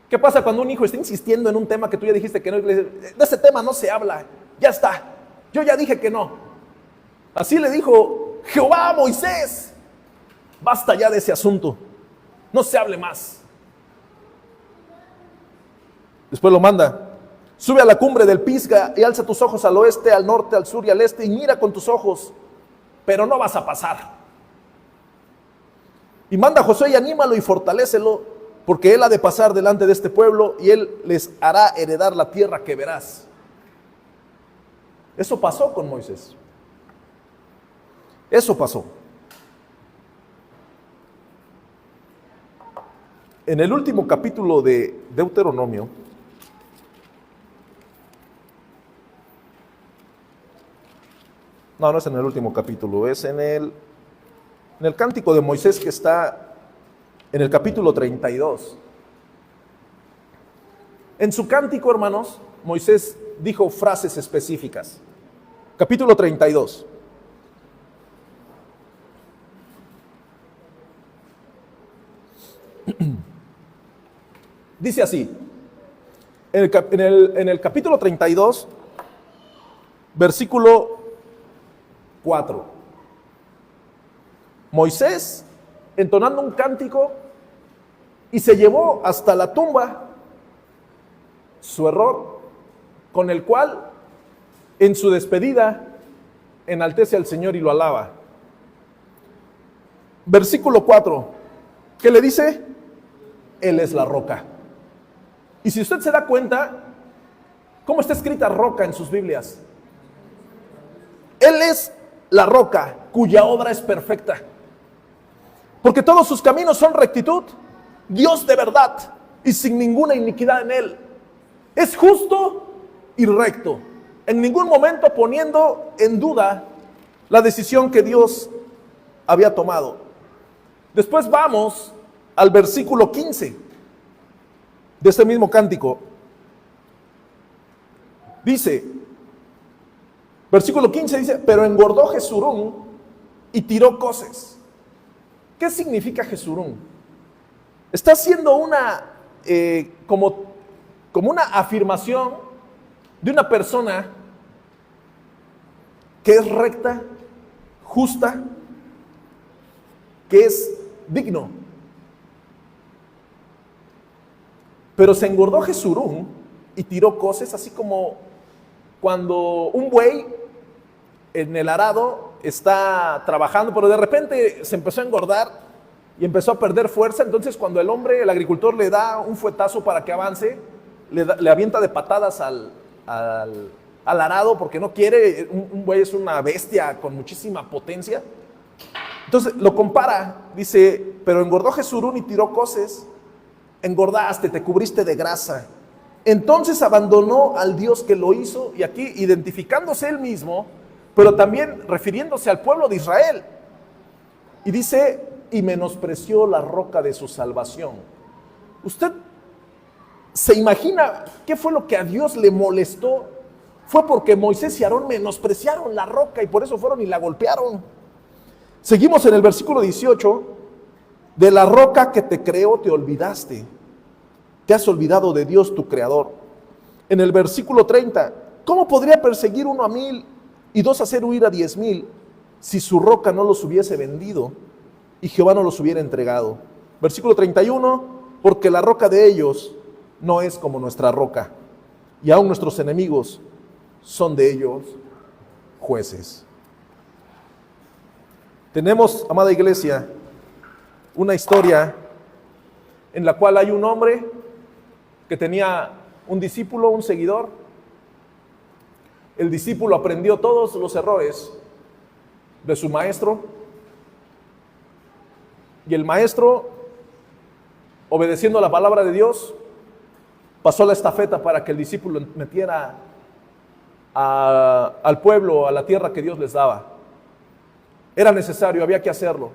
¿Qué pasa cuando un hijo está insistiendo en un tema que tú ya dijiste que no? De ese tema no se habla, ya está, yo ya dije que no. Así le dijo Jehová a Moisés: basta ya de ese asunto, no se hable más. Después lo manda: sube a la cumbre del Pisga y alza tus ojos al oeste, al norte, al sur y al este, y mira con tus ojos, pero no vas a pasar. Y manda a Josué y anímalo y fortalécelo, porque él ha de pasar delante de este pueblo y él les hará heredar la tierra que verás. Eso pasó con Moisés. Eso pasó. En el último capítulo de Deuteronomio, no es en el último capítulo, es en el cántico de Moisés, que está en el capítulo 32. En su cántico, hermanos, Moisés dijo frases específicas. Capítulo 32. Dice así, en el capítulo 32, versículo 4. Moisés, entonando un cántico, y se llevó hasta la tumba su error, con el cual en su despedida enaltece al Señor y lo alaba. Versículo 4, ¿qué le dice? Él es la roca. Y si usted se da cuenta, ¿cómo está escrita roca en sus Biblias? Él es la roca cuya obra es perfecta, porque todos sus caminos son rectitud, Dios de verdad y sin ninguna iniquidad en él. Es justo y recto, en ningún momento poniendo en duda la decisión que Dios había tomado. Después vamos al versículo 15 de este mismo cántico. Dice, versículo 15 dice: pero engordó Jesurún y tiró coces. ¿Qué significa Jesurún? Está haciendo una como una afirmación de una persona que es recta, justa, que es digno. Pero se engordó Jesurún y tiró coces, así como cuando un buey en el arado está trabajando, pero de repente se empezó a engordar y empezó a perder fuerza. Entonces cuando el agricultor le da un fuetazo para que avance, le avienta de patadas al arado, porque no quiere. Un buey es una bestia con muchísima potencia. Entonces lo compara, dice: pero engordó Jesurún y tiró coces. Engordaste, te cubriste de grasa. Entonces abandonó al Dios que lo hizo, y aquí identificándose él mismo, pero también refiriéndose al pueblo de Israel. Y dice: y menospreció la roca de su salvación. ¿Usted se imagina qué fue lo que a Dios le molestó? Fue porque Moisés y Aarón menospreciaron la roca, y por eso fueron y la golpearon. Seguimos en el versículo 18. De la roca que te creó te olvidaste. Te has olvidado de Dios tu creador. En el versículo 30, ¿cómo podría perseguir uno a 1000 y dos hacer huir a 10,000 si su roca no los hubiese vendido? y Jehová no los hubiera entregado. Versículo 31, porque la roca de ellos no es como nuestra roca, y aún nuestros enemigos son de ellos jueces. Tenemos, amada iglesia, una historia en la cual hay un hombre que tenía un discípulo, un seguidor. El discípulo aprendió todos los errores de su maestro, y el maestro, obedeciendo a la palabra de Dios, pasó la estafeta para que el discípulo metiera al pueblo, a la tierra que Dios les daba. Era necesario, había que hacerlo.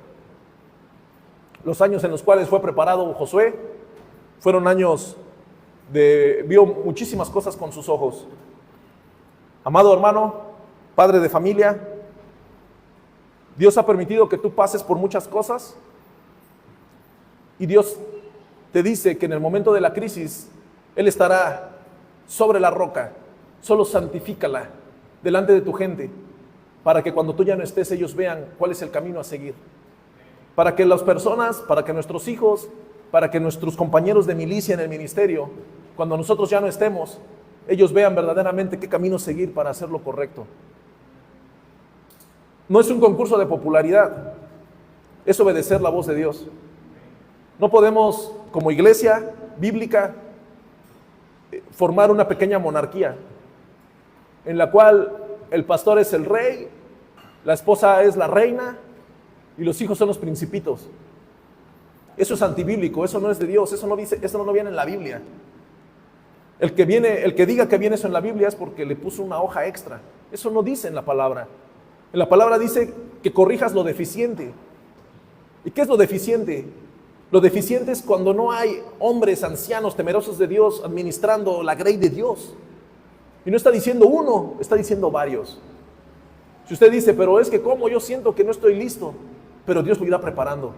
Los años en los cuales fue preparado Josué fueron años vio muchísimas cosas con sus ojos. Amado hermano, padre de familia, Dios ha permitido que tú pases por muchas cosas, y Dios te dice que en el momento de la crisis Él estará sobre la roca. Solo santifícala delante de tu gente, para que cuando tú ya no estés, ellos vean cuál es el camino a seguir. Para que las personas, para que nuestros hijos, para que nuestros compañeros de milicia en el ministerio, cuando nosotros ya no estemos, ellos vean verdaderamente qué camino seguir para hacer lo correcto. No es un concurso de popularidad, es obedecer la voz de Dios. No podemos, como iglesia bíblica, formar una pequeña monarquía en la cual el pastor es el rey, la esposa es la reina y los hijos son los principitos. Eso es antibíblico, eso no es de Dios, eso no viene en la Biblia. El que diga que viene eso en la Biblia es porque le puso una hoja extra. Eso no dice en la palabra. En la palabra dice que corrijas lo deficiente. ¿Y qué es lo deficiente? Lo deficiente es cuando no hay hombres ancianos temerosos de Dios administrando la grey de Dios. Y no está diciendo uno, está diciendo varios. Si usted dice, pero es que ¿cómo? Yo siento que no estoy listo. Pero Dios lo irá preparando.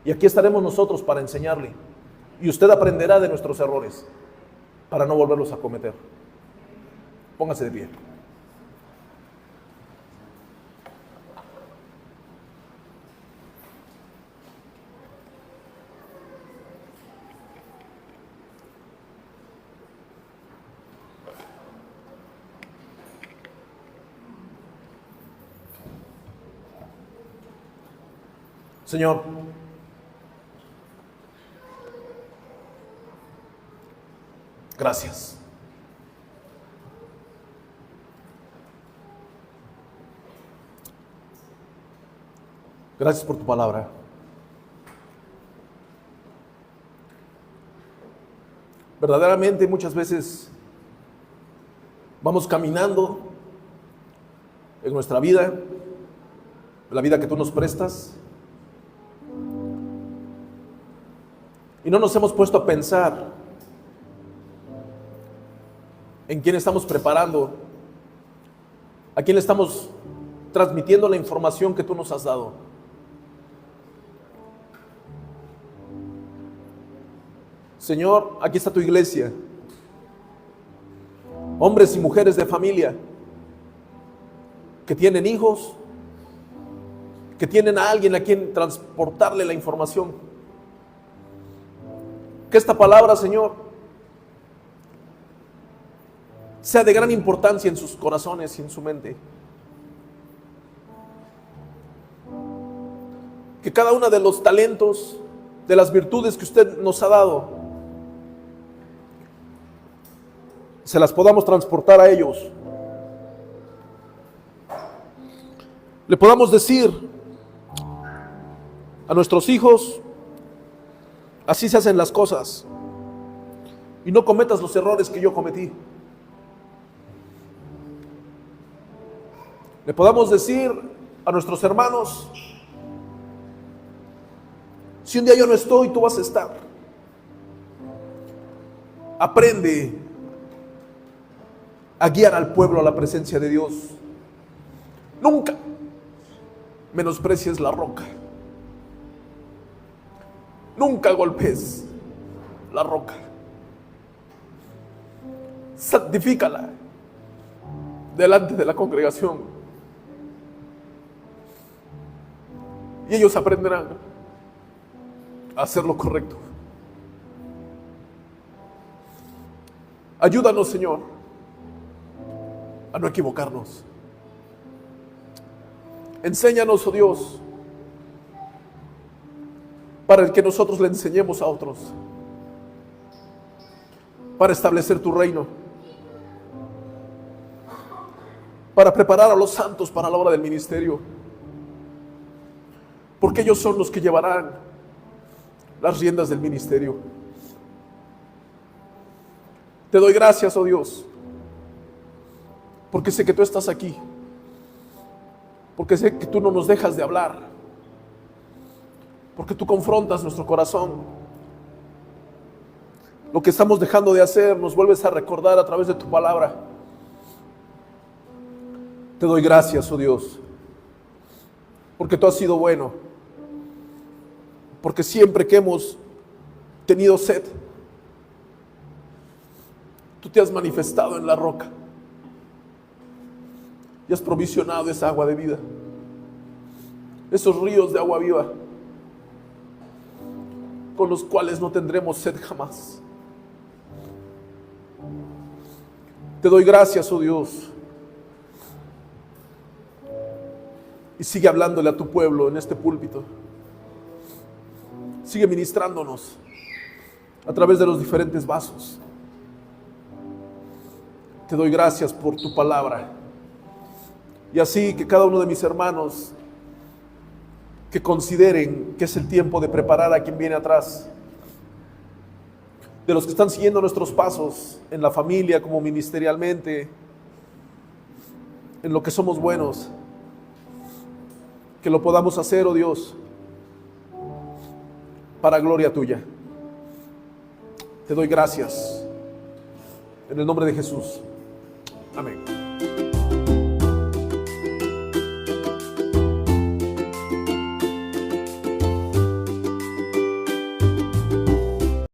Y aquí estaremos nosotros para enseñarle. Y usted aprenderá de nuestros errores para no volverlos a cometer. Póngase de pie. Señor, gracias. Gracias por tu palabra. Verdaderamente muchas veces vamos caminando en nuestra vida, la vida que tú nos prestas, y no nos hemos puesto a pensar en quién estamos preparando, a quién le estamos transmitiendo la información que tú nos has dado. Señor, aquí está tu iglesia, hombres y mujeres de familia que tienen hijos, que tienen a alguien a quien transportarle la información. Que esta palabra, Señor, sea de gran importancia en sus corazones y en su mente. Que cada uno de los talentos, de las virtudes que usted nos ha dado, se las podamos transportar a ellos. Le podamos decir a nuestros hijos, así se hacen las cosas, y no cometas los errores que yo cometí. Le podamos decir a nuestros hermanos, si un día yo no estoy, tú vas a estar. Aprende a guiar al pueblo a la presencia de Dios. Nunca menosprecies la roca. Nunca golpes la roca. Santifícala delante de la congregación. Y ellos aprenderán a hacer lo correcto. Ayúdanos, Señor, a no equivocarnos. Enséñanos, oh Dios, para el que nosotros le enseñemos a otros, para establecer tu reino, para preparar a los santos para la obra del ministerio, porque ellos son los que llevarán las riendas del ministerio. Te doy gracias, oh Dios, porque sé que tú estás aquí, porque sé que tú no nos dejas de hablar, porque tú confrontas nuestro corazón. Lo que estamos dejando de hacer nos vuelves a recordar a través de tu palabra. Te doy gracias, oh Dios, porque tú has sido bueno, porque siempre que hemos tenido sed, tú te has manifestado en la roca y has provisionado esa agua de vida, esos ríos de agua viva con los cuales no tendremos sed jamás. Te doy gracias, oh Dios, y sigue hablándole a tu pueblo en este púlpito. Sigue ministrándonos a través de los diferentes vasos. Te doy gracias por tu palabra. Y así que cada uno de mis hermanos que consideren que es el tiempo de preparar a quien viene atrás, de los que están siguiendo nuestros pasos en la familia como ministerialmente, en lo que somos buenos, que lo podamos hacer, oh Dios, para gloria tuya. Te doy gracias en el nombre de Jesús. Amén.